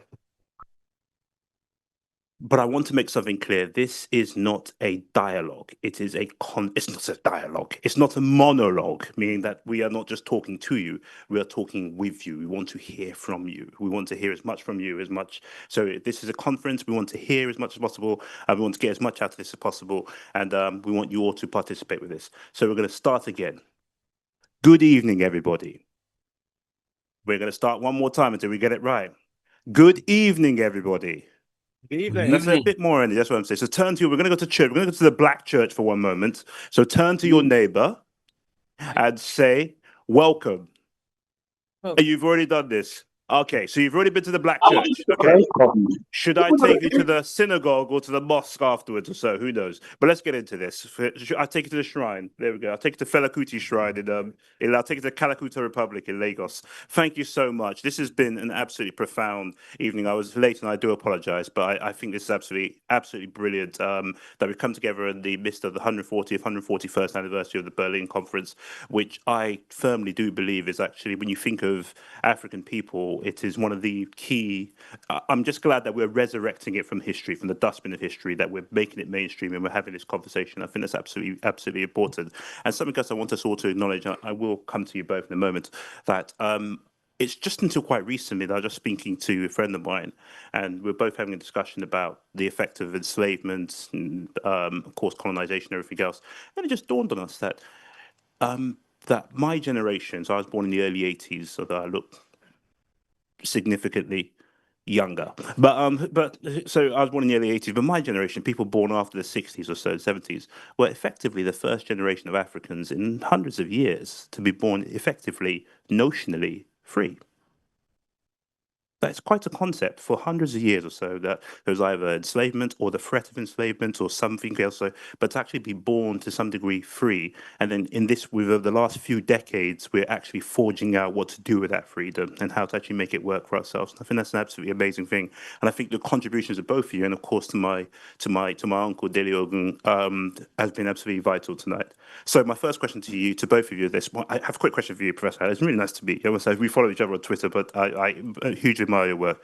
but I want to make something clear. This is not a dialogue. It is it's not a dialogue. It's not a monologue, meaning that we are not just talking to you. We are talking with you. We want to hear from you. We want to hear as much from you as much. So this is a conference. We want to hear as much as possible. And we want to get as much out of this as possible. And we want you all to participate with this. So we're going to start again. Good evening, everybody. We're going to start one more time until we get it right. Good evening, everybody. Good evening. That's a bit more energy. That's what I'm saying. So turn to we're going to go to church. We're going to go to the Black church for one moment. So turn to your neighbor and say, welcome. Oh. You've already done this. Okay, so you've already been to the Black church. Okay. Should I take you to the synagogue or to the mosque afterwards or so? Who knows? But let's get into this. I'll take you to the shrine. There we go. I'll take you to Fela Kuti Shrine I'll take you to Calacuta Republic in Lagos. Thank you so much. This has been an absolutely profound evening. I was late and I do apologize, but I think this is absolutely brilliant that we've come together in the midst of the 140th, 141st anniversary of the Berlin Conference, which I firmly do believe is actually, when you think of African people, it is one of the key. I'm just glad that we're resurrecting it from history, from the dustbin of history, that we're making it mainstream and we're having this conversation. I think that's absolutely important. And something else I want us all to acknowledge, I will come to you both in a moment, that it's just until quite recently that I was just speaking to a friend of mine, and we're both having a discussion about the effect of enslavement, and, of course, colonization and everything else. And it just dawned on us that that my generation, so I was born in the early 80s, so that I look significantly younger. But so I was born in the early 80s, but my generation, people born after the 60s or so, 70s, were effectively the first generation of Africans in hundreds of years to be born effectively, notionally free. That's quite a concept for hundreds of years or so, that there was either enslavement or the threat of enslavement or something else, but to actually be born to some degree free. And then in this, with the last few decades, we're actually forging out what to do with that freedom and how to actually make it work for ourselves. And I think that's an absolutely amazing thing. And I think the contributions of both of you, and of course to my uncle Dele Ogun, has been absolutely vital tonight. So my first question to you, to both of you, I have a quick question for you, Professor. It's really nice to meet you. We follow each other on Twitter, but I hugely admire your work.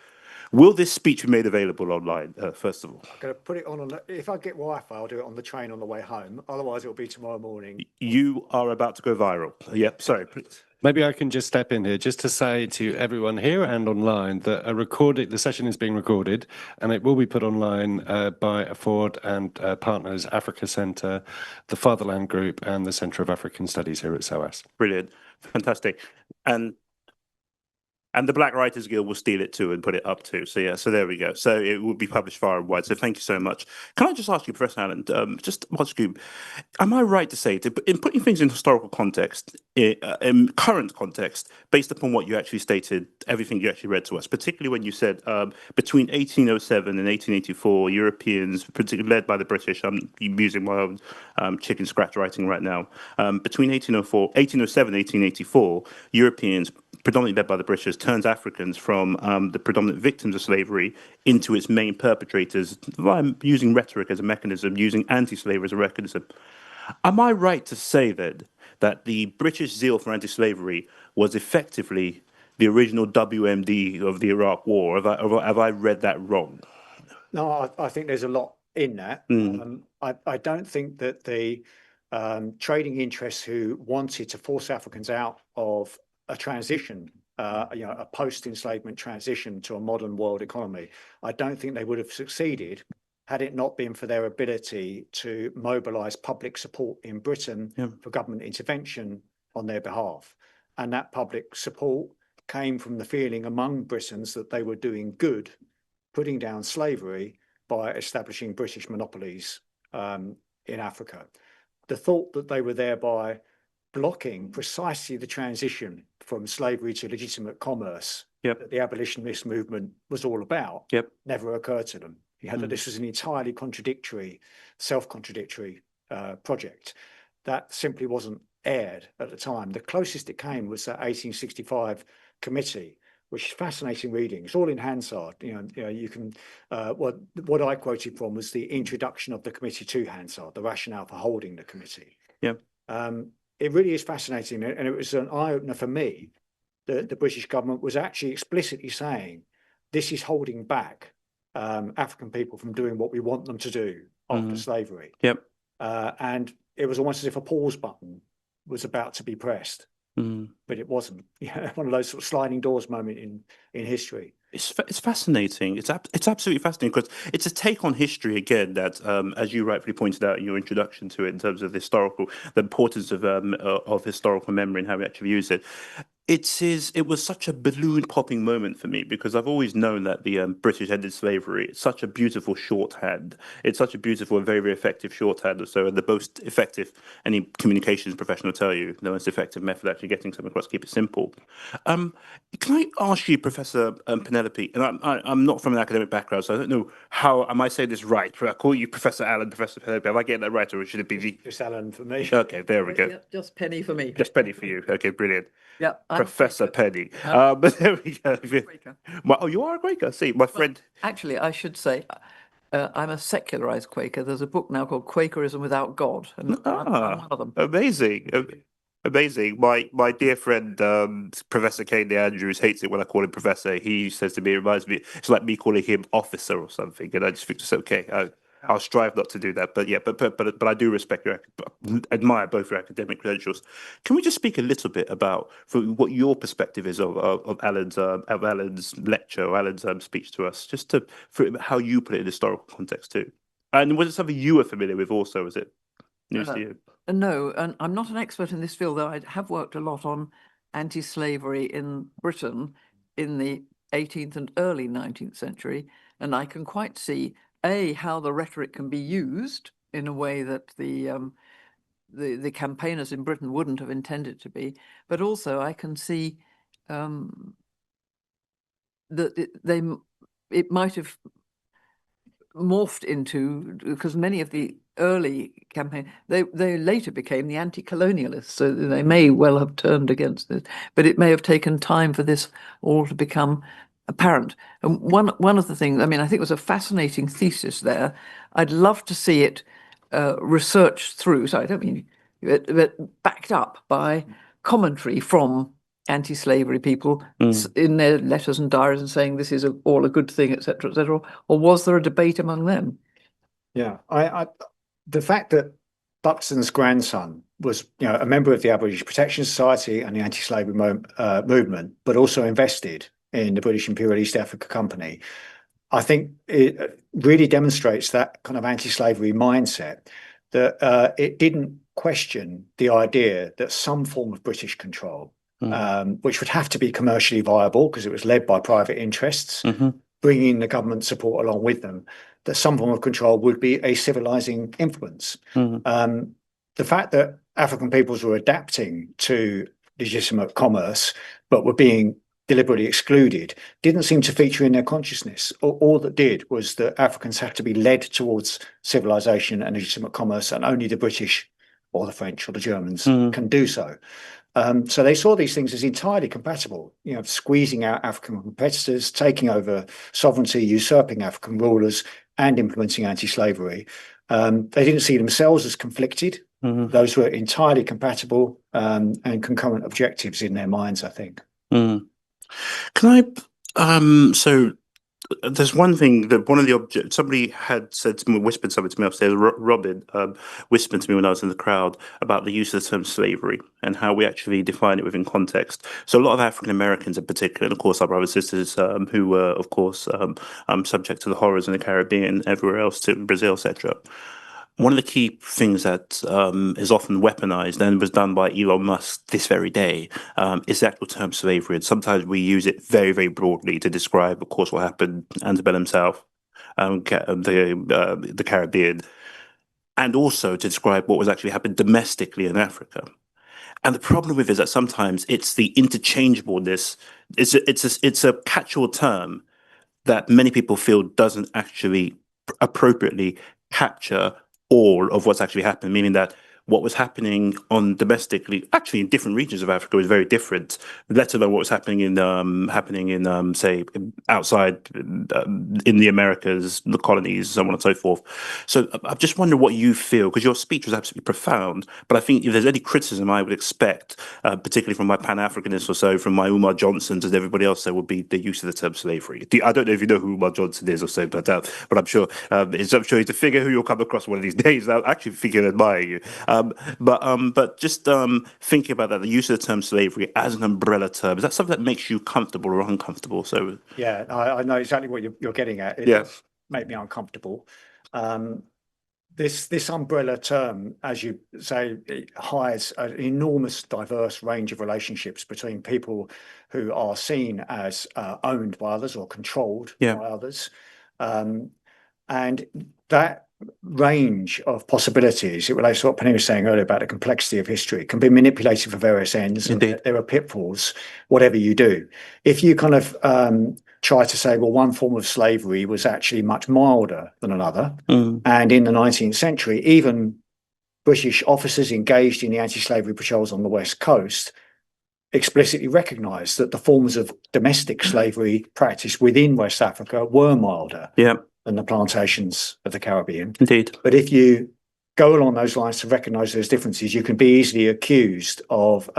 Will this speech be made available online, first of all? I'm going to put it on if I get Wi-Fi, I'll do it on the train on the way home. Otherwise, it'll be tomorrow morning. You are about to go viral. Yep, sorry, please. Maybe I can just step in here just to say to everyone here and online that the session is being recorded and it will be put online by Afford and Partners Africa Centre, the Fatherland Group and the Centre of African Studies here at SOAS. Brilliant, fantastic. And the Black Writers Guild will steal it too and put it up too. So yeah, so there we go. So it will be published far and wide. So thank you so much. Can I just ask you, Professor Allen, just ask you, am I right to say, in putting things in historical context, in current context, based upon what you actually stated, everything you actually read to us, particularly when you said between 1807 and 1884, Europeans, particularly led by the British, I'm using my own chicken scratch writing right now, between 1807 and 1884, Europeans, predominantly led by the British, turns Africans from the predominant victims of slavery into its main perpetrators, via using rhetoric as a mechanism, using anti-slavery as a mechanism. Am I right to say then that the British zeal for anti-slavery was effectively the original WMD of the Iraq War? Have I read that wrong? No, I think there's a lot in that. I don't think that the trading interests who wanted to force Africans out of a transition, a post-enslavement transition to a modern world economy, I don't think they would have succeeded had it not been for their ability to mobilise public support in Britain for government intervention on their behalf. And that public support came from the feeling among Britons that they were doing good, putting down slavery by establishing British monopolies in Africa. The thought that they were thereby blocking precisely the transition from slavery to legitimate commerce that the abolitionist movement was all about never occurred to them. You had that this was an entirely contradictory, self-contradictory project that simply wasn't aired at the time. The closest it came was that 1865 committee, which is fascinating reading. It's all in Hansard. You can. What I quoted from was the introduction of the committee to Hansard, the rationale for holding the committee. It really is fascinating, and it was an eye-opener for me that the British government was actually explicitly saying this is holding back African people from doing what we want them to do after slavery. And it was almost as if a pause button was about to be pressed, but it wasn't. One of those sort of sliding doors moment in history. It's fascinating. It's absolutely fascinating because it's a take on history again that, as you rightfully pointed out in your introduction to it, in terms of the importance of historical memory and how we actually use it. It was such a balloon popping moment for me because I've always known that the British ended slavery. It's such a beautiful shorthand. It's such a beautiful and very, very effective shorthand. So, and the most effective, any communications professional will tell you, the most effective method of actually getting something across, keep it simple. Can I ask you, Professor Penelope, and I'm not from an academic background, so I don't know how, am I saying this right? I call you Professor Alan, Professor Penelope. Am I getting that right, or should it be Just Alan for me? Okay, there we go. Yeah, just Penny for me. Just Penny for you. Okay, brilliant. Yeah, Professor Penny. But there we go. Quaker. Oh, you are a Quaker. See, my friend. Actually, I should say I'm a secularized Quaker. There's a book now called Quakerism Without God, and I'm one of them. Amazing. Amazing. My dear friend, Professor Kane Andrews, hates it when I call him Professor. He says to me, it reminds me, it's like me calling him Officer or something. And I just think it's okay. I'll strive not to do that, but yeah, but I do respect admire both your academic credentials. Can we just speak a little bit about what your perspective is of Alan's lecture or Alan's speech to us, just for how you put it in historical context too, and was it something you were familiar with also? Was it news to you? No, and I'm not an expert in this field, though I have worked a lot on anti-slavery in Britain in the 18th and early 19th century, and I can quite see how the rhetoric can be used in a way that the campaigners in Britain wouldn't have intended to be, but also I can see that it might have morphed into, because many of the early campaign, they later became the anti-colonialists, so they may well have turned against this, but it may have taken time for this all to become apparent. And one of the things, I mean, I think it was a fascinating thesis there. I'd love to see it researched through, so I don't mean, but backed up by commentary from anti-slavery people in their letters and diaries and saying this is all a good thing, etc., etc. Or was there a debate among them? Yeah, the fact that Buxton's grandson was, a member of the Aboriginal Protection Society and the anti-slavery movement, but also invested in the British Imperial East Africa Company, I think it really demonstrates that kind of anti-slavery mindset, that it didn't question the idea that some form of British control, which would have to be commercially viable because it was led by private interests, bringing the government support along with them, that some form of control would be a civilizing influence. The fact that African peoples were adapting to legitimate commerce, but were being deliberately excluded, didn't seem to feature in their consciousness. All that did was that Africans had to be led towards civilization and legitimate commerce, and only the British or the French or the Germans can do so. So they saw these things as entirely compatible, squeezing out African competitors, taking over sovereignty, usurping African rulers, and implementing anti-slavery. They didn't see themselves as conflicted. Those were entirely compatible and concurrent objectives in their minds, I think. Can I, so there's one thing that one of the objects, somebody had said to me, whispered something to me upstairs, Robin whispered to me when I was in the crowd about the use of the term slavery and how we actually define it within context. So a lot of African Americans in particular, and of course our brothers and sisters who were, of course, subject to the horrors in the Caribbean, everywhere else, to Brazil, etc. One of the key things that is often weaponized and was done by Elon Musk this very day is the actual term slavery. And sometimes we use it very, very broadly to describe, of course, what happened in antebellum South. the Caribbean, and also to describe what was actually happening domestically in Africa. And the problem with it is that sometimes it's the interchangeableness. It's a catch-all term that many people feel doesn't actually appropriately capture all of what's actually happened, meaning that what was happening on domestically, actually in different regions of Africa, was very different. Let alone what was happening in say outside in the Americas, the colonies, so on and so forth. So I just wonder what you feel, because your speech was absolutely profound. But I think if there's any criticism I would expect, particularly from my Pan-Africanists or so, from my Umar Johnsons and everybody else, there would be the use of the term slavery. I don't know if you know who Umar Johnson is or so, but I'm sure he's a figure who you'll come across one of these days. I actually think he'll admire you. But just thinking about that, the use of the term slavery as an umbrella term, is that something that makes you comfortable or uncomfortable? So yeah, I know exactly what you're getting at. It does make me uncomfortable. This umbrella term, as you say, it hides an enormous diverse range of relationships between people who are seen as owned by others or controlled by others. And that range of possibilities, it relates to what Penny was saying earlier about the complexity of history, can be manipulated for various ends. Indeed. And there are pitfalls, whatever you do. If you kind of try to say, well, one form of slavery was actually much milder than another, and in the 19th century, even British officers engaged in the anti-slavery patrols on the West Coast explicitly recognised that the forms of domestic slavery practiced within West Africa were milder than the plantations of the Caribbean. Indeed. But if you go along those lines to recognise those differences, you can be easily accused of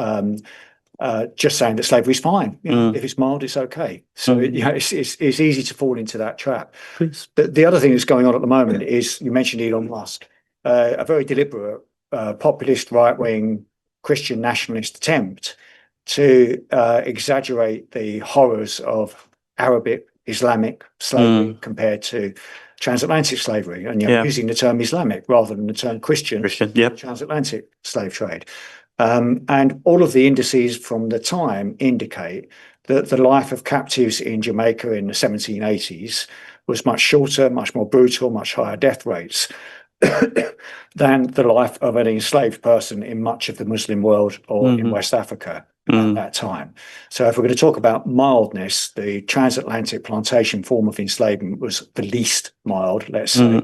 just saying that slavery is fine. You know, if it's mild, it's okay. So it's easy to fall into that trap. Please. The other thing that's going on at the moment is, you mentioned Elon Musk, a very deliberate populist right-wing Christian nationalist attempt to exaggerate the horrors of Arabic Islamic slavery compared to transatlantic slavery, and using the term Islamic rather than the term Christian transatlantic slave trade. And all of the indices from the time indicate that the life of captives in Jamaica in the 1780s was much shorter, much more brutal, much higher death rates than the life of an enslaved person in much of the Muslim world or in West Africa at that time. So if we're going to talk about mildness, the transatlantic plantation form of enslavement was the least mild, let's say.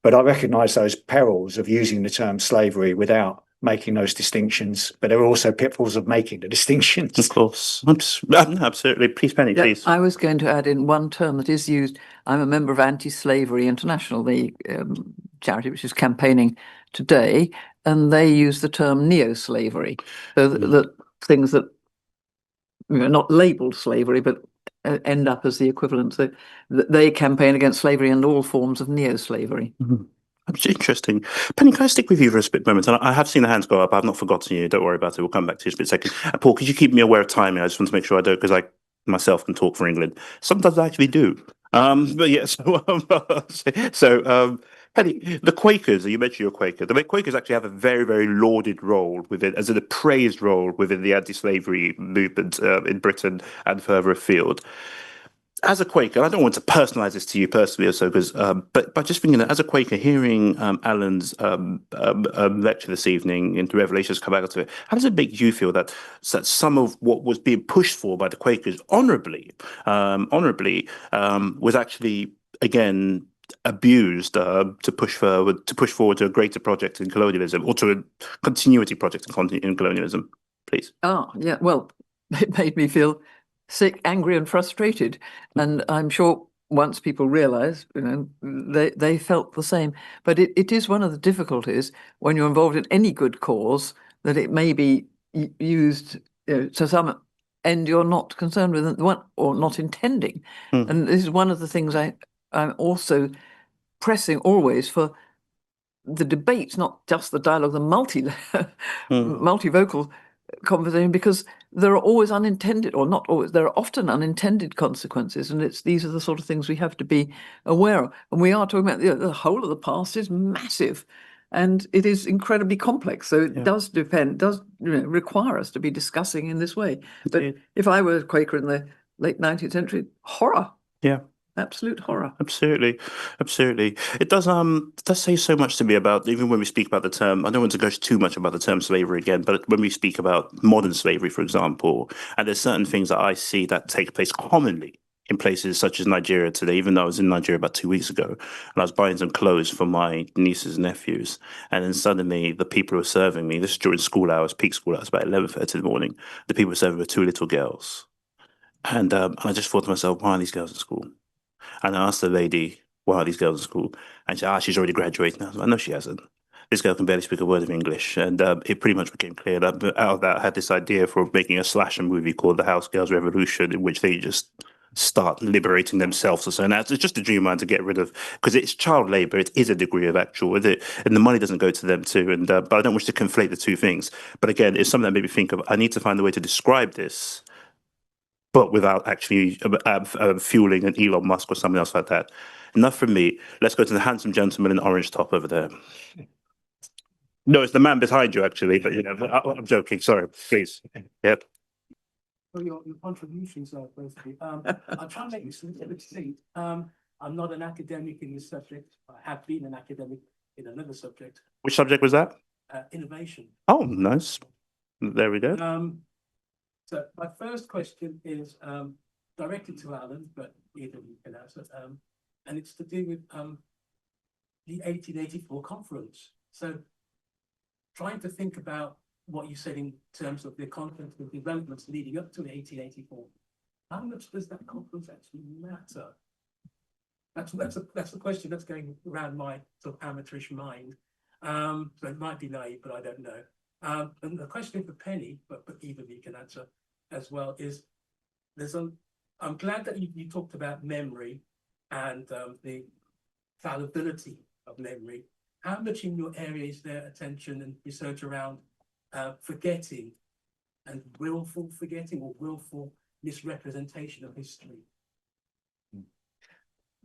But I recognise those perils of using the term slavery without making those distinctions, but there are also pitfalls of making the distinctions. Of course. Absolutely. Please, Penny, please. I was going to add in one term that is used. I'm a member of Anti-Slavery International, the charity which is campaigning today, and they use the term neo-slavery. So that things that not labelled slavery, but end up as the equivalent. So they campaign against slavery and all forms of neo-slavery. That's interesting. Penny, can I stick with you for a split moment? And I have seen the hands go up. I've not forgotten you. Don't worry about it. We'll come back to you in a split second. Paul, could you keep me aware of timing? I just want to make sure I don't, because I myself can talk for England. Sometimes I actually do. But yeah, so Penny, the Quakers, you mentioned you're a Quaker. The Quakers actually have a very, very lauded role within, as an appraised role within the anti-slavery movement in Britain and further afield. As a Quaker, I don't want to personalize this to you personally or so, because, but just thinking that as a Quaker, hearing Alan's lecture this evening into Revelations come back to it, how does it make you feel that some of what was being pushed for by the Quakers honourably, was actually, again, abused to push forward to a greater project in colonialism, or to a continuity project in colonialism, please? Oh, yeah, well, it made me feel sick, angry and frustrated. And I'm sure once people realise, they felt the same. But it is one of the difficulties when you're involved in any good cause, that it may be used to some end you're not concerned with, or not intending. And this is one of the things I'm also pressing always for the debates, not just the dialogue, the multivocal conversation, because there are always unintended, or not always, there are often unintended consequences, and these are the sort of things we have to be aware of. And we are talking about the whole of the past is massive, and it is incredibly complex. So it does require us to be discussing in this way. But if I were a Quaker in the late 19th century, horror. Yeah. absolute horror. Absolutely, absolutely. It does say so much to me about, even when we speak about the term, I don't want to go too much about the term slavery again, but when we speak about modern slavery, for example, and there's certain things that I see that take place commonly in places such as Nigeria today, even though I was in Nigeria about 2 weeks ago, and I was buying some clothes for my nieces and nephews, and then suddenly the people who were serving me, this is during school hours, peak school hours, about 11:30 in the morning, the people were serving were two little girls. And I just thought to myself, why are these girls in school? And I asked the lady, why are these girls in school? And she said, she's already graduated. And I was like, no, she hasn't. This girl can barely speak a word of English. And it pretty much became clear that out of that, I had this idea for making a slasher movie called The House Girls Revolution, in which they just start liberating themselves or so. And it's just a dream of mine to get rid of, because it's child labor. It is a degree of actual, and the money doesn't go to them too. And but I don't wish to conflate the two things. But again, it's something that made me think of, I need to find a way to describe this, but without actually fueling an Elon Musk or something else like that. Enough from me. Let's go to the handsome gentleman in the orange top over there. No, it's the man behind you, actually. But I'm joking. Sorry, please. Yep. Well, your contributions are basically. I'll try and make this a little bit succinct. I'm not an academic in this subject. I have been an academic in another subject. Which subject was that? Innovation. Oh, nice. There we go. So my first question is directed to Alan, but either of you can answer. And it's to do with the 1884 conference. So trying to think about what you said in terms of the content of developments leading up to 1884. How much does that conference actually matter? That's the question that's going around my sort of amateurish mind. So it might be naive, but I don't know. And the question for Penny, but either of you can answer as well, is I'm glad that you talked about memory and the fallibility of memory. How much in your area is there attention and research around forgetting and willful forgetting or willful misrepresentation of history?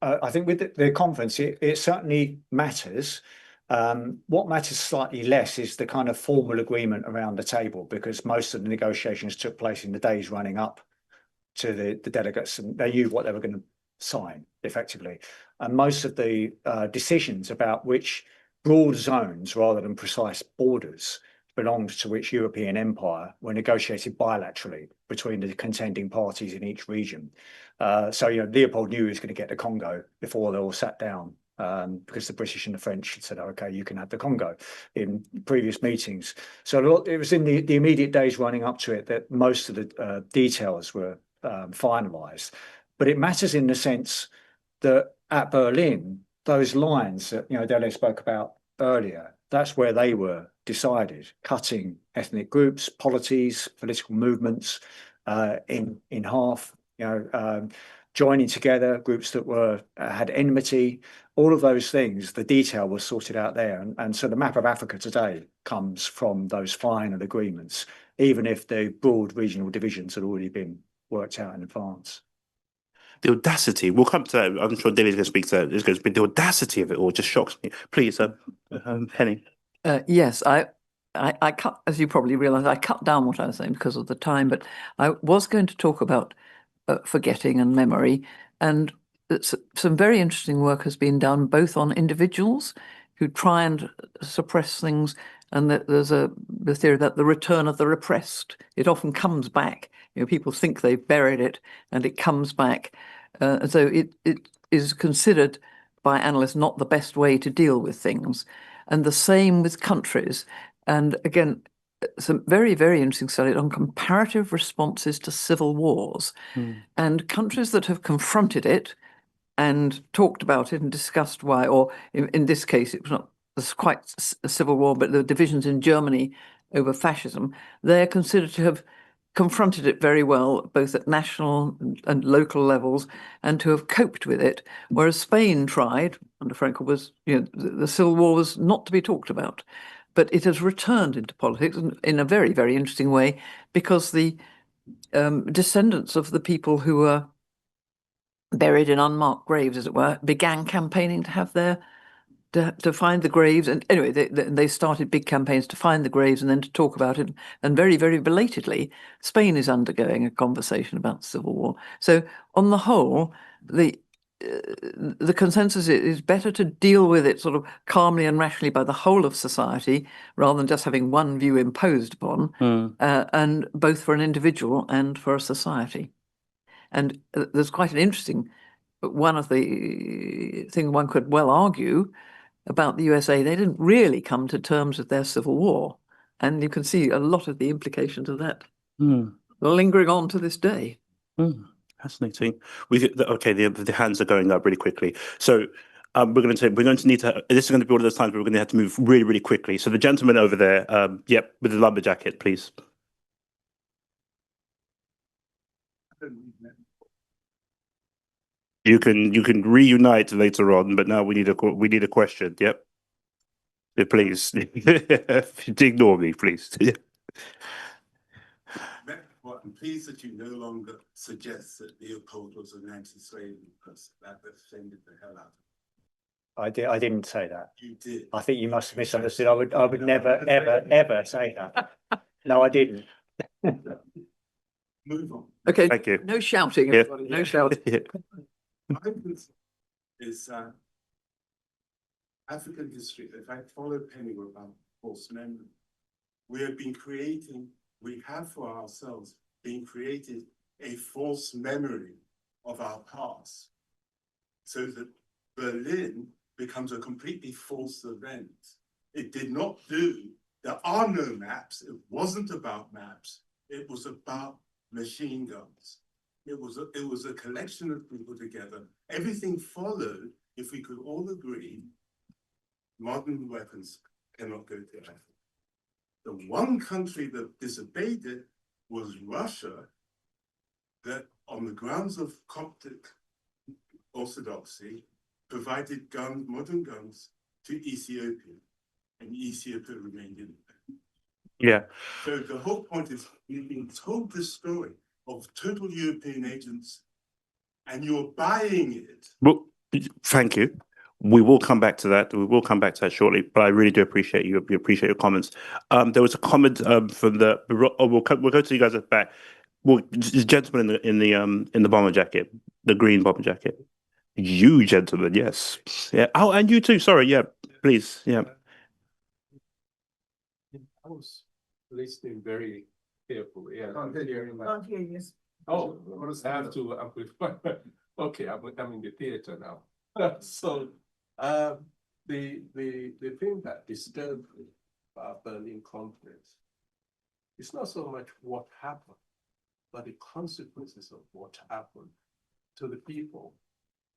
I think with the conference, it certainly matters. What matters slightly less is the kind of formal agreement around the table, because most of the negotiations took place in the days running up to the delegates, and they knew what they were going to sign effectively. And most of the decisions about which broad zones rather than precise borders belonged to which European empire were negotiated bilaterally between the contending parties in each region. So Leopold knew he was going to get the Congo before they all sat down, because the British and the French had said, okay, you can have the Congo in previous meetings. So it was in the immediate days running up to it that most of the details were finalised. But it matters in the sense that at Berlin, those lines that Dele spoke about earlier, that's where they were decided, cutting ethnic groups, polities, political movements in half, joining together groups that had enmity, all of those things. The detail was sorted out there, and so the map of Africa today comes from those final agreements, even if the broad regional divisions had already been worked out in advance. The audacity, we'll come to that. I'm sure Dilly's going to speak to that. But the audacity of it all just shocks me. Please, Penny. Yes, I cut, as you probably realise, I cut down what I was saying because of the time, but I was going to talk about forgetting and memory, and some very interesting work has been done both on individuals who try and suppress things, and that there's the theory that the return of the repressed, it often comes back. People think they've buried it and it comes back. So it is considered by analysts not the best way to deal with things. And the same with countries. And again, some very, very interesting study on comparative responses to civil wars. And countries that have confronted it and talked about it and discussed why, or in this case, it was quite a civil war, but the divisions in Germany over fascism, they're considered to have confronted it very well, both at national and local levels, and to have coped with it. Whereas Spain tried, under Franco, was, the Civil War was not to be talked about. But it has returned into politics in a very, very interesting way, because the descendants of the people who were buried in unmarked graves, as it were, began campaigning to have to find the graves. And anyway, they started big campaigns to find the graves and then to talk about it. And very, very belatedly, Spain is undergoing a conversation about the Civil War. So on the whole, the the consensus is better to deal with it sort of calmly and rationally by the whole of society rather than just having one view imposed upon, and both for an individual and for a society. And there's quite an interesting, one of the things one could well argue about the USA, they didn't really come to terms with their civil war. And you can see a lot of the implications of that lingering on to this day. Fascinating. Okay, the hands are going up really quickly. So we're going to need to. This is going to be one of those times where we're going to have to move really, really quickly. So the gentleman over there, yep, with the lumber jacket, please. You can reunite later on, but now we need a question. Yep. Yeah, please ignore me, please. Well, I'm pleased that you no longer suggest that Leopold was an anti-slavery person. That offended the hell out of me. I didn't say that. You did. I think you must have misunderstood. I would never, ever, ever say that. No, I didn't. Move on. Okay. Thank you. No shouting, Yeah. everybody. No shouting. My concern is African history. If I follow Penny about false memory, we have for ourselves been created a false memory of our past, so that Berlin becomes a completely false event. It did not do, there are no maps, it wasn't about maps, it was about machine guns. It was a collection of people together. Everything followed, if we could all agree, modern weapons cannot go to Africa. The one country that disobeyed it was Russia, that on the grounds of Coptic orthodoxy, provided modern guns to Ethiopia, and Ethiopia remained independent. Yeah. So the whole point is we've been told this story of total European agents, and you're buying it. Well, thank you. We will come back to that. We will come back to that shortly. But I really do appreciate you. We appreciate your comments. There was a comment from the. We'll go to you guys at the back. Well, the gentleman in the bomber jacket, the green bomber jacket. You gentlemen, yes, yeah. Oh, and you too. Sorry, yeah. Please, yeah. I was listening very carefully. Yeah, Can't hear you. Oh, I have to amplify. Okay, I'm in the theater now. So, the thing that disturbed me about Berlin Conference is not so much what happened, but the consequences of what happened to the people,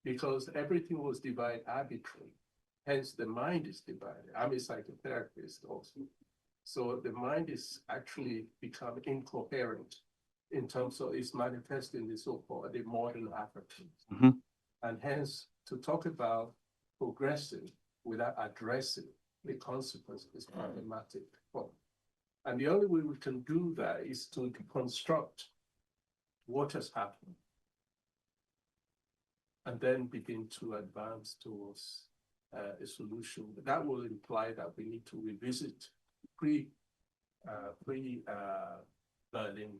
because everything was divided arbitrarily. Hence, the mind is divided. I'm a psychotherapist also. So the mind is actually become incoherent in terms of its manifesting the so-called the modern Africans. And hence, to talk about progressing without addressing the consequences is problematic. And the only way we can do that is to deconstruct what has happened and then begin to advance towards a solution. But that will imply that we need to revisit Berlin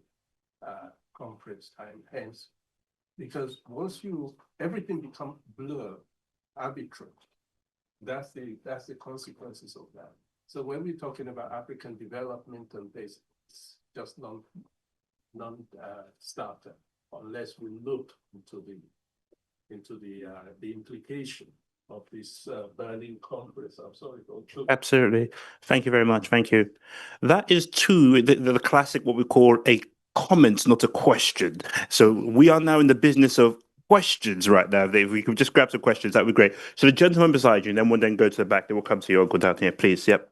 conference time, hence, because once everything becomes blur, arbitrary, that's the consequences of that. So when we're talking about African development and this, it's just non-starter unless we look into the implication of this Berlin conference. I'm sorry. Absolutely. Thank you very much. Thank you. That is the classic, what we call a comment, not a question. So we are now in the business of questions right now. If we could just grab some questions, that would be great. So the gentleman beside you, and then we'll then go to the back, then we'll come to you. I'll go down here, please. Yep.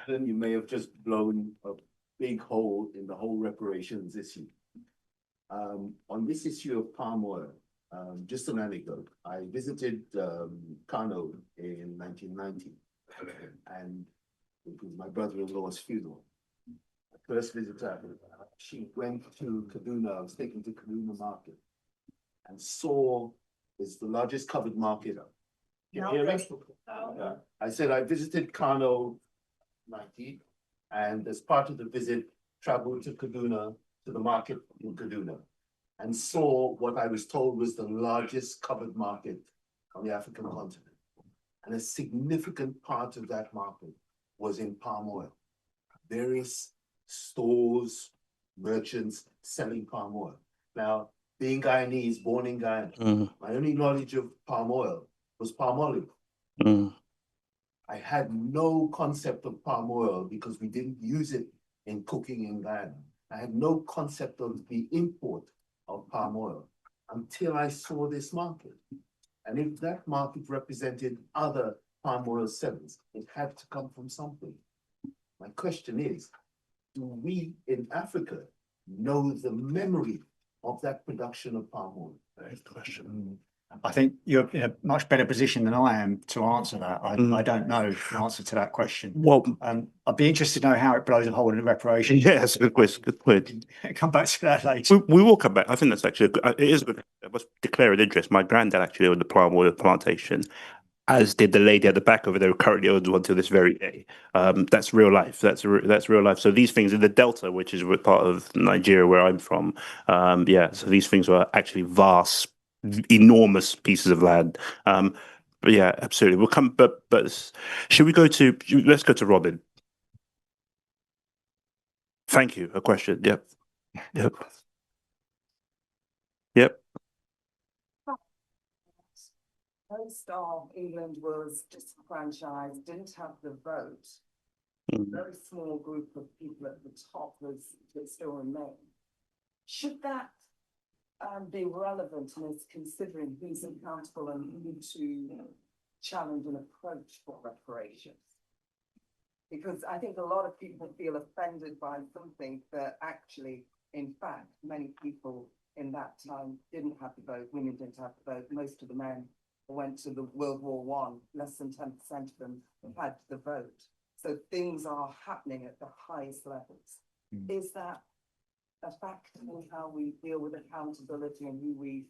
Then you may have just blown a big hole in the whole reparations issue. On this issue of palm oil, just an anecdote. I visited Kano in 1990, and it was my brother-in-law's funeral. The first visit to Africa, she went to Kaduna. I was taken to Kaduna Market and saw it's the largest covered market. I said I visited Kano 90, and as part of the visit, traveled to Kaduna, to the market in Kaduna. and saw what I was told was the largest covered market on the African continent. And a significant part of that market was in palm oil. Various stores, merchants selling palm oil. Now, being Guyanese, born in Guyana, my only knowledge of palm oil was palm olive. I had no concept of palm oil because we didn't use it in cooking in Guyana. I had no concept of the import of palm oil until I saw this market. And if that market represented other palm oil sellers, it had to come from something. My question is, do we in Africa know the memory of that production of palm oil? That's the question. I think you're in a much better position than I am to answer that. I don't know the answer to that question. Well, I'd be interested to know how it blows a hole in the reparations. yeah, that's a good question. Good point. Come back to that later. We will come back. I think that's actually it is good. I must declare an interest. My granddad actually owned the palm oil plantation, as did the lady at the back over there who currently owns one till this very day. That's real life. That's real life. So these things in the Delta, which is part of Nigeria where I'm from, yeah. So these things were actually vast, enormous pieces of land. But yeah, absolutely. We'll come. But should we go to? Let's go to Robin. Thank you. A question. Yep. Most of England was disenfranchised, didn't have the vote. Very small group of people at the top that still remain. Should that be relevant in us considering who's accountable and who to challenge and approach for reparations? Because I think a lot of people feel offended by something that actually, in fact, many people in that time didn't have the vote, women didn't have the vote, most of the men went to the World War I, less than 10% of them had the vote. So things are happening at the highest levels. Is that a factor in how we deal with accountability and who we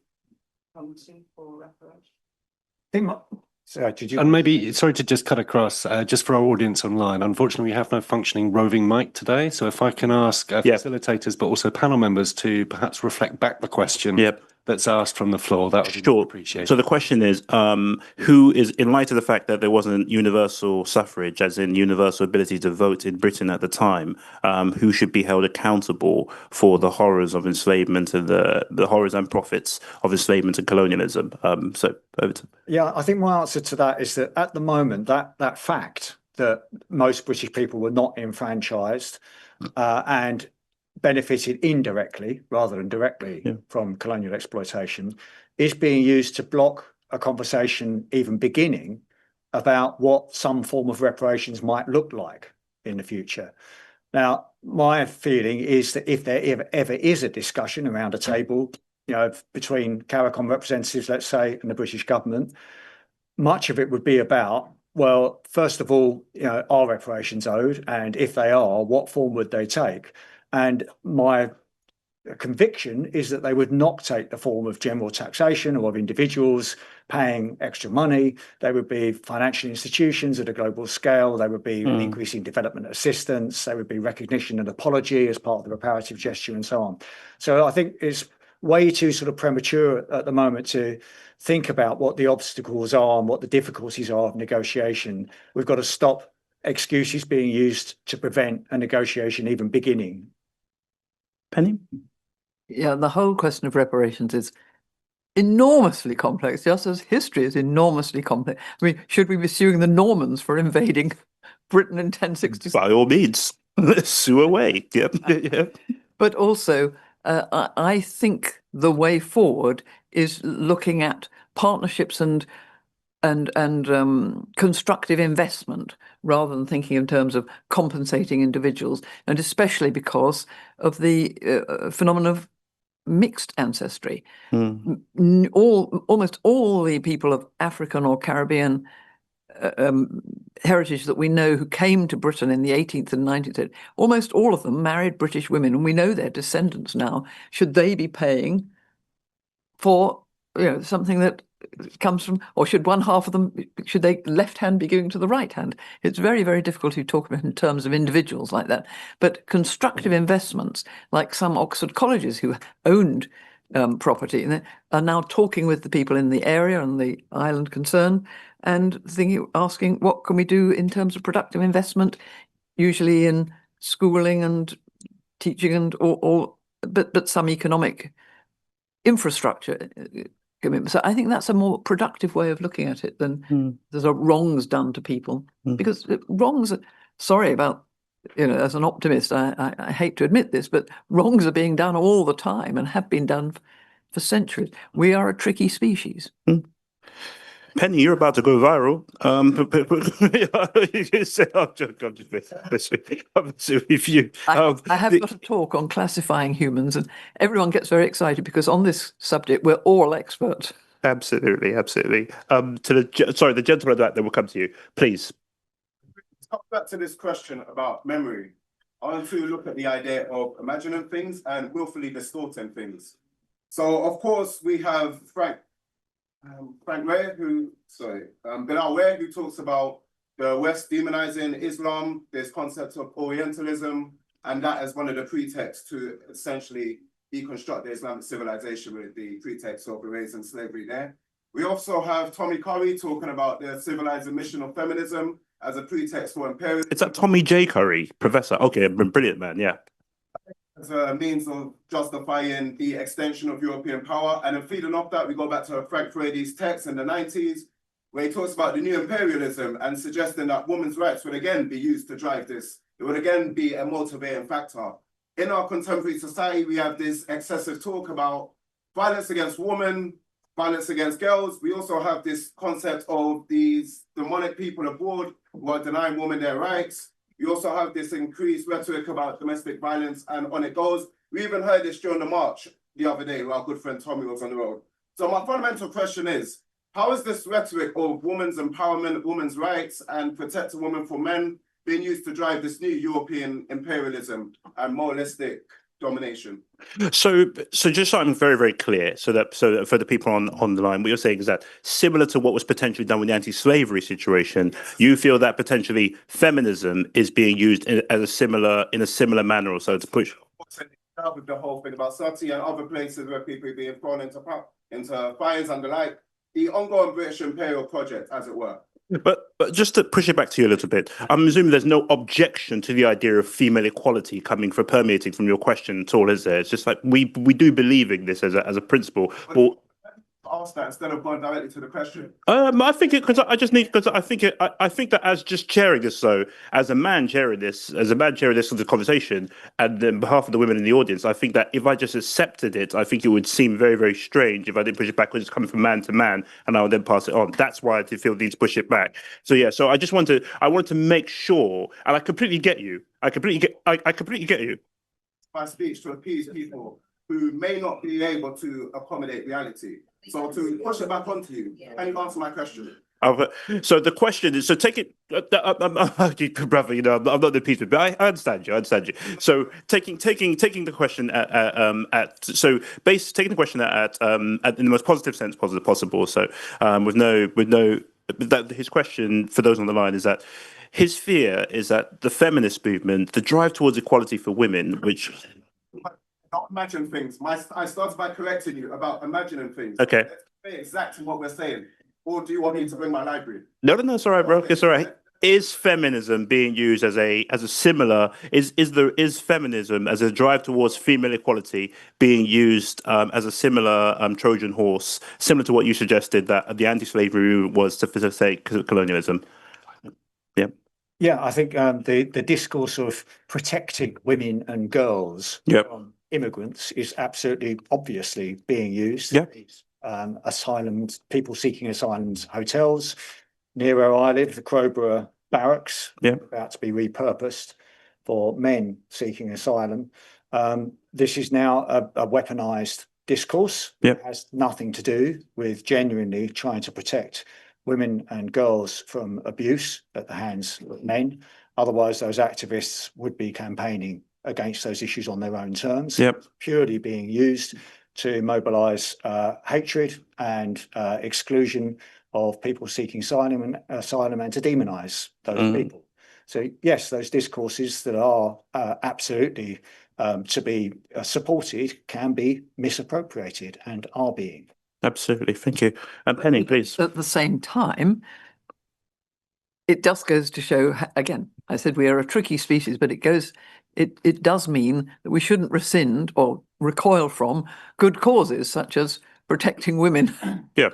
come to for reparation? So did you? And maybe, sorry to just cut across, just for our audience online, unfortunately, we have no functioning roving mic today. So if I can ask facilitators, but also panel members to perhaps reflect back the question that's asked from the floor, that would be appreciated. So the question is, who is, in light of the fact that there wasn't universal suffrage, as in universal ability to vote in Britain at the time, who should be held accountable for the horrors of enslavement and the horrors and profits of enslavement and colonialism? So over to... Yeah, I think my answer to that is that at the moment, that fact that most British people were not enfranchised and benefited indirectly rather than directly from colonial exploitation is being used to block a conversation even beginning about what some form of reparations might look like in the future. Now, my feeling is that if there ever is a discussion around a table, between CARICOM representatives, let's say, and the British government, much of it would be about, well, first of all, are reparations owed? And if they are, what form would they take? And my conviction is that they would not take the form of general taxation or of individuals paying extra money. They would be financial institutions at a global scale. They would be increasing development assistance. They would be recognition and apology as part of the reparative gesture and so on. So I think it's way too sort of premature at the moment to think about what the obstacles are and what the difficulties are of negotiation. We've got to stop excuses being used to prevent a negotiation even beginning. Penny? Yeah, the whole question of reparations is enormously complex, just as history is enormously complex. I mean, should we be suing the Normans for invading Britain in 1066? By all means, sue away. But also, I think the way forward is looking at partnerships and constructive investment rather than thinking in terms of compensating individuals, and especially because of the phenomenon of mixed ancestry. Almost all the people of African or Caribbean heritage that we know who came to Britain in the 18th and 19th century, almost all of them married British women, and we know their descendants now. Should they be paying for something that comes from, or should one half of them, should they left hand be going to the right hand? It's very, very difficult to talk about in terms of individuals like that. But constructive investments, like some Oxford colleges who owned property, and they are now talking with the people in the area and the island concerned, and asking what can we do in terms of productive investment, usually in schooling and teaching and but some economic infrastructure commitment. So I think that's a more productive way of looking at it than there's a wrongs done to people, because wrongs. Sorry about. As an optimist, I hate to admit this, but wrongs are being done all the time and have been done for centuries. We are a tricky species. Penny, you're about to go viral. With you. I have got a talk on classifying humans, and everyone gets very excited because on this subject we're all experts. Absolutely, absolutely. The gentleman that will come to you, please. Come back to this question about memory. I want to look at the idea of imagining things and willfully distorting things. So, of course, we have Bilal Ware, who talks about the West demonizing Islam, this concept of Orientalism, and that as one of the pretexts to essentially deconstruct the Islamic civilization with the pretext of erasing slavery there. We also have Tommy Curry talking about the civilizing mission of feminism as a pretext for imperialism. Is that Tommy J. Curry, Professor? Okay, brilliant, man, yeah. As a means of justifying the extension of European power. And then feeding off that, we go back to Frank Freire's text in the 90s, where he talks about the new imperialism and suggesting that women's rights would again be used to drive this. It would again be a motivating factor. In our contemporary society, we have this excessive talk about violence against women, violence against girls. We also have this concept of these demonic people abroad who are denying women their rights. We also have this increased rhetoric about domestic violence, and on it goes. We even heard this during the march the other day, where our good friend Tommy was on the road. So my fundamental question is, how is this rhetoric of women's empowerment, women's rights, and protecting women from men being used to drive this new European imperialism and moralistic domination? So just so I'm very, very clear, so that for the people on the line, what you're saying is that similar to what was potentially done with the anti-slavery situation, you feel that potentially feminism is being used in a similar manner, or so to push. With the whole thing about Sati and other places where people are being thrown into fires and the like, the ongoing British imperial project, as it were. But just to push it back to you a little bit, I'm assuming there's no objection to the idea of female equality permeating from your question at all, is there? It's just like we do believe in this as a principle. But ask that instead of going directly to the question. I think that as just chairing this, so as a man chairing this sort of conversation, and on behalf of the women in the audience, I think that if I just accepted it, I think it would seem very, very strange if I didn't push it back because it's coming from man to man, and I would then pass it on. That's why I feel the need to push it back. So yeah, so I wanted to make sure, and I completely get you. I completely get you. My speech to appease people who may not be able to accommodate reality. So to push it back onto you, can you answer my question? So the question is, so take it, brother, I'm not the peace, but I understand you. So taking the question taking the question at in the most positive sense possible. So his question for those on the line is that his fear is that the feminist movement, the drive towards equality for women, which. Not imagine things. I started by correcting you about imagining things. Okay. Let's say exactly what we're saying. Or do you want me to bring my library? No, it's all right, bro. It's all right. Is feminism being used as a similar? Is feminism as a drive towards female equality being used as a similar Trojan horse, similar to what you suggested that the anti-slavery was to facilitate colonialism? Yeah. Yeah, I think the discourse of protecting women and girls from immigrants is absolutely obviously being used. Yeah. People seeking asylum hotels near where I live, the Crowborough Barracks, about to be repurposed for men seeking asylum. This is now a weaponized discourse. It has nothing to do with genuinely trying to protect women and girls from abuse at the hands of men. Otherwise, those activists would be campaigning against those issues on their own terms. Purely being used to mobilise hatred and exclusion of people seeking asylum and to demonise those people. So yes, those discourses that are absolutely to be supported can be misappropriated and are being. Absolutely. Thank you. Penny, please. At the same time, it just goes to show, again, I said we are a tricky species, but it does mean that we shouldn't rescind or recoil from good causes, such as protecting women. Yeah.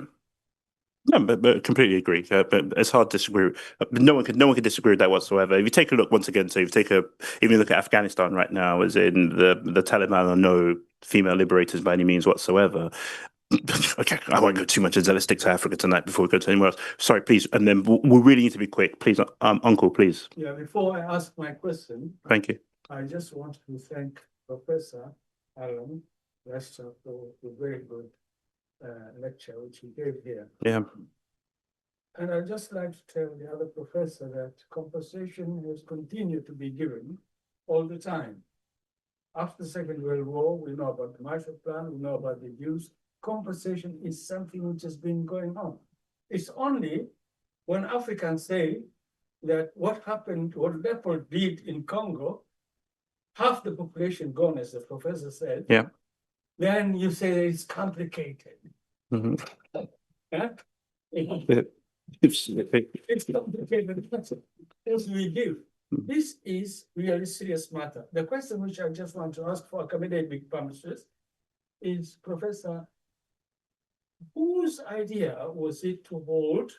No, but completely agree. But it's hard to disagree. No one can disagree with that whatsoever. If you take a look once again, so if you look at Afghanistan right now, as in the Taliban are no female liberators by any means whatsoever. Okay, I won't go too much into let's stick to Africa tonight before we go to anywhere else. Sorry, please, and then we really need to be quick, please. Uncle, please. Yeah, before I ask my question. Thank you. I just want to thank Professor Alan Lester for the very good lecture which he gave here. Yeah. And I'd just like to tell the other professor that compensation has continued to be given all the time. After the Second World War, we know about the Marshall Plan, we know about the Jews. Compensation is something which has been going on. It's only when Africans say that what happened, what Leopold did in Congo, half the population gone, as the professor said. Yeah. Then you say it's complicated. Mm-hmm. Yeah? It's complicated. As we give. This is really serious matter. The question which I just want to ask for academic purposes is, Professor, whose idea was it to hold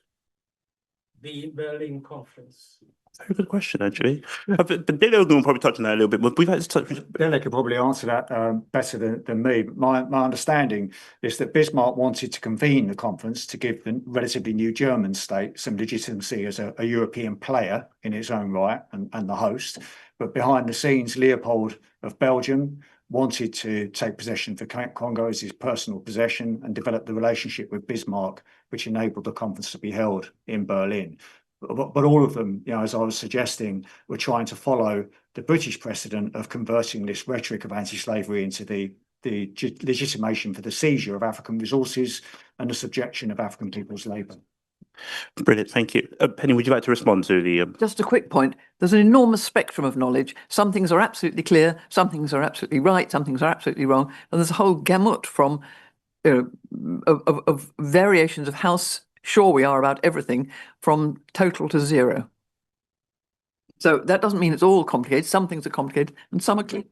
the Berlin Conference? Very good question, actually. But Dele will probably touch on that a little bit. But we've had to touch. Dele could probably answer that better than me. My understanding is that Bismarck wanted to convene the conference to give the relatively new German state some legitimacy as a European player in its own right and the host. But behind the scenes, Leopold of Belgium wanted to take possession for Congo as his personal possession and develop the relationship with Bismarck, which enabled the conference to be held in Berlin. But all of them, as I was suggesting, were trying to follow the British precedent of converting this rhetoric of anti-slavery into the legitimation for the seizure of African resources and the subjection of African people's labour. Brilliant, thank you. Penny, would you like to respond to the... Just a quick point. There's an enormous spectrum of knowledge. Some things are absolutely clear, some things are absolutely right, some things are absolutely wrong. And there's a whole gamut from of variations of how sure we are about everything, from total to zero. So that doesn't mean it's all complicated. Some things are complicated and some are clear.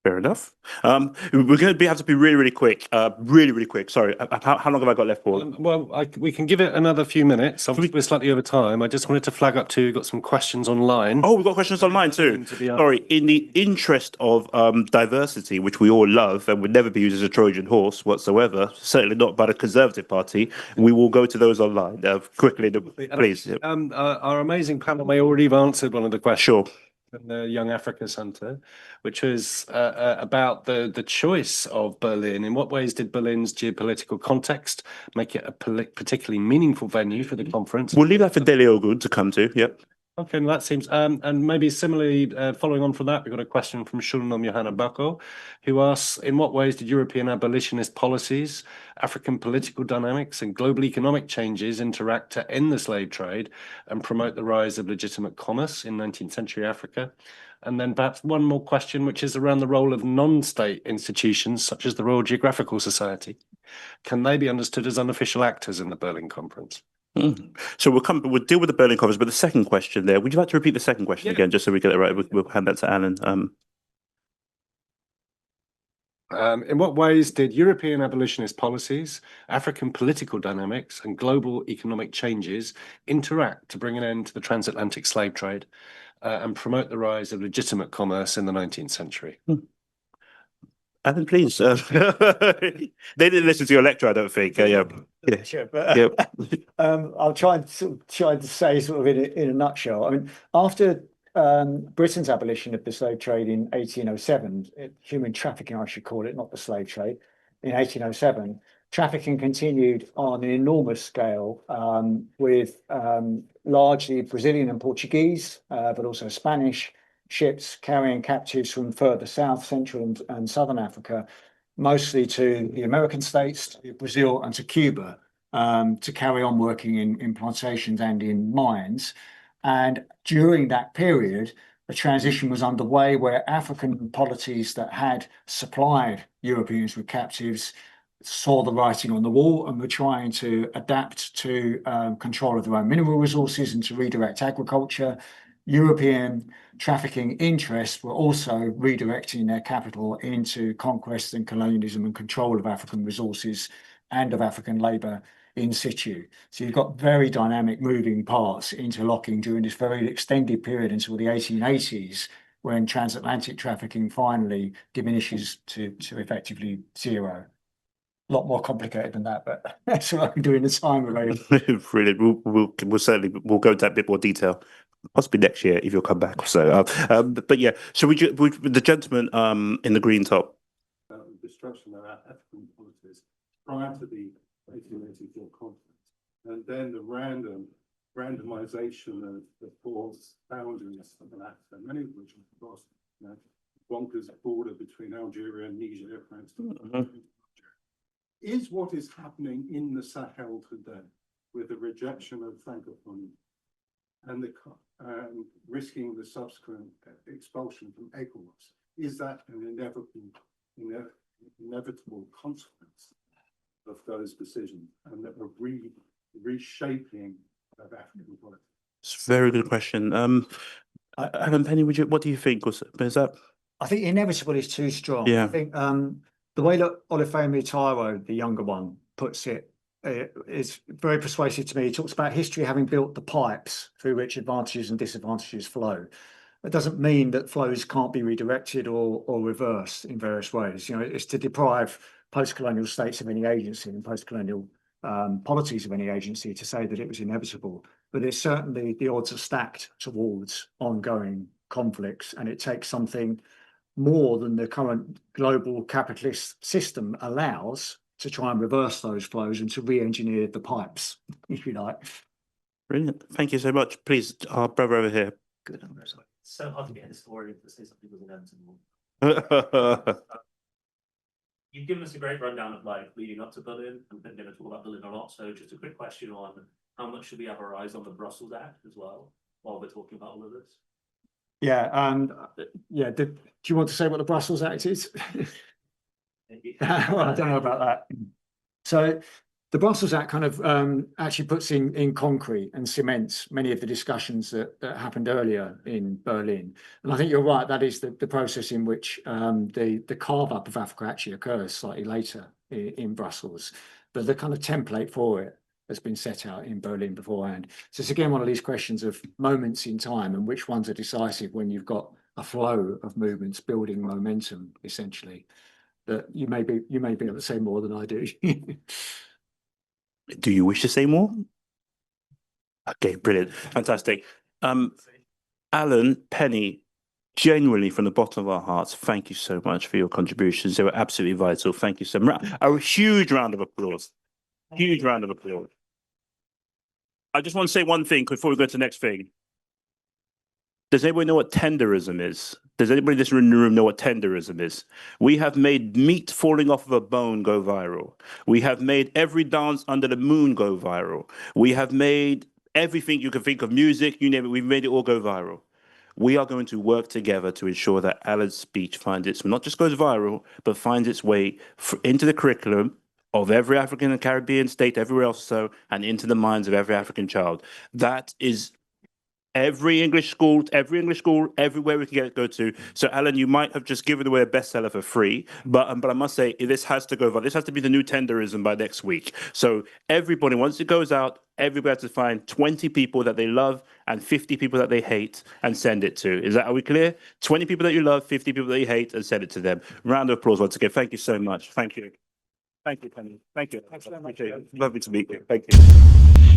Fair enough. We're going to have to be really, really quick. Really quick. Sorry. How long have I got left, Paul? Well, we can give it another few minutes. Obviously, we're slightly over time. I just wanted to flag up too. We've got some questions online. Oh, we've got questions online too. Sorry. In the interest of diversity, which we all love and would never be used as a Trojan horse whatsoever, certainly not by the Conservative Party, we will go to those online quickly, please. Our amazing panel may already have answered one of the questions. Sure. From the Young Africa Centre, which was about the choice of Berlin. In what ways did Berlin's geopolitical context make it a particularly meaningful venue for the conference? We'll leave that for Dele Ogun to come to. Yep. Okay, and that seems, and maybe similarly, following on from that, we've got a question from Shulnam Johanna Bako, who asks, in what ways did European abolitionist policies, African political dynamics, and global economic changes interact to end the slave trade and promote the rise of legitimate commerce in 19th century Africa? And then perhaps one more question, which is around the role of non-state institutions, such as the Royal Geographical Society. Can they be understood as unofficial actors in the Berlin Conference? So we'll deal with the Berlin Conference, but the second question there, would you like to repeat the second question again, just so we get it right? We'll hand that to Alan. In what ways did European abolitionist policies, African political dynamics, and global economic changes interact to bring an end to the transatlantic slave trade and promote the rise of legitimate commerce in the 19th century? Alan, please. They didn't listen to your lecture, I don't think. Yeah. Sure, but I'll try to say sort of in a nutshell. I mean, after Britain's abolition of the slave trade in 1807, human trafficking, I should call it, not the slave trade, in 1807, trafficking continued on an enormous scale with largely Brazilian and Portuguese, but also Spanish ships carrying captives from further south, central and southern Africa, mostly to the American states, to Brazil and to Cuba, to carry on working in plantations and in mines. And during that period, a transition was underway where African polities that had supplied Europeans with captives saw the writing on the wall and were trying to adapt to control of their own mineral resources and to redirect agriculture. European trafficking interests were also redirecting their capital into conquest and colonialism and control of African resources and of African labour in situ. So you've got very dynamic moving parts interlocking during this very extended period until the 1880s, when transatlantic trafficking finally diminishes to effectively zero. A lot more complicated than that, but that's what I can do in the time available. Brilliant. We'll certainly go into that bit more detail, possibly next year if you'll come back or so. But yeah, so the gentleman in the green top. Destruction of our African policies prior to the 1884 conference, and then the randomization of the four boundaries of Africa, many of which of course, bonkers border between Algeria and Niger, for instance. Is what is happening in the Sahel today, with the rejection of Francophonie and the risking the subsequent expulsion from ECOWAS, is that an inevitable consequence of those decisions and that reshaping of African politics? It's a very good question. Alan Penny, what do you think? Is that? I think inevitable is too strong. Yeah. I think the way that Olufemi Taiwo, the younger one, puts it is very persuasive to me. He talks about history having built the pipes through which advantages and disadvantages flow. It doesn't mean that flows can't be redirected or reversed in various ways. It's to deprive post-colonial states of any agency and post-colonial polities of any agency to say that it was inevitable. But it's certainly, the odds are stacked towards ongoing conflicts, and it takes something more than the current global capitalist system allows to try and reverse those flows and to re-engineer the pipes, if you like. Brilliant. Thank you so much. Please, our brother over here. Good. It's so hard to get a story to say something was inevitable. You've given us a great rundown of life leading up to Berlin. I'm going to talk about Berlin a lot. So just a quick question on how much should we have our eyes on the Brussels Act as well while we're talking about all of this? Yeah, do you want to say what the Brussels Act is? Well, I don't know about that. So the Brussels Act kind of actually puts in concrete and cements many of the discussions that happened earlier in Berlin. And I think you're right, that is the process in which the carve-up of Africa actually occurs slightly later in Brussels. But the kind of template for it has been set out in Berlin beforehand. So it's again one of these questions of moments in time and which ones are decisive when you've got a flow of movements building momentum, essentially. That you may be able to say more than I do. Do you wish to say more? Okay, brilliant, fantastic. Alan, Penny, genuinely from the bottom of our hearts, thank you so much for your contributions. They were absolutely vital. Thank you so much. A huge round of applause. Huge round of applause. I just want to say one thing before we go to the next thing. Does anybody know what tenderism is? Does anybody in this room know what tenderism is? We have made meat falling off of a bone go viral. We have made every dance under the moon go viral. We have made everything you can think of, music, you name it, we've made it all go viral. We are going to work together to ensure that Alan's speech finds its, not just goes viral, but finds its way into the curriculum of every African and Caribbean state, everywhere else so, and into the minds of every African child. That is every English school, everywhere we can go to. So, Alan, you might have just given away a bestseller for free, but I must say this has to go. This has to be the new tenderism by next week. So, everybody, once it goes out, everybody has to find 20 people that they love and 50 people that they hate and send it to. Are we clear? 20 people that you love, 50 people that you hate, and send it to them. Round of applause once again. Thank you so much. Thank you. Thank you, Penny. Thank you. Lovely to meet you. Thank you.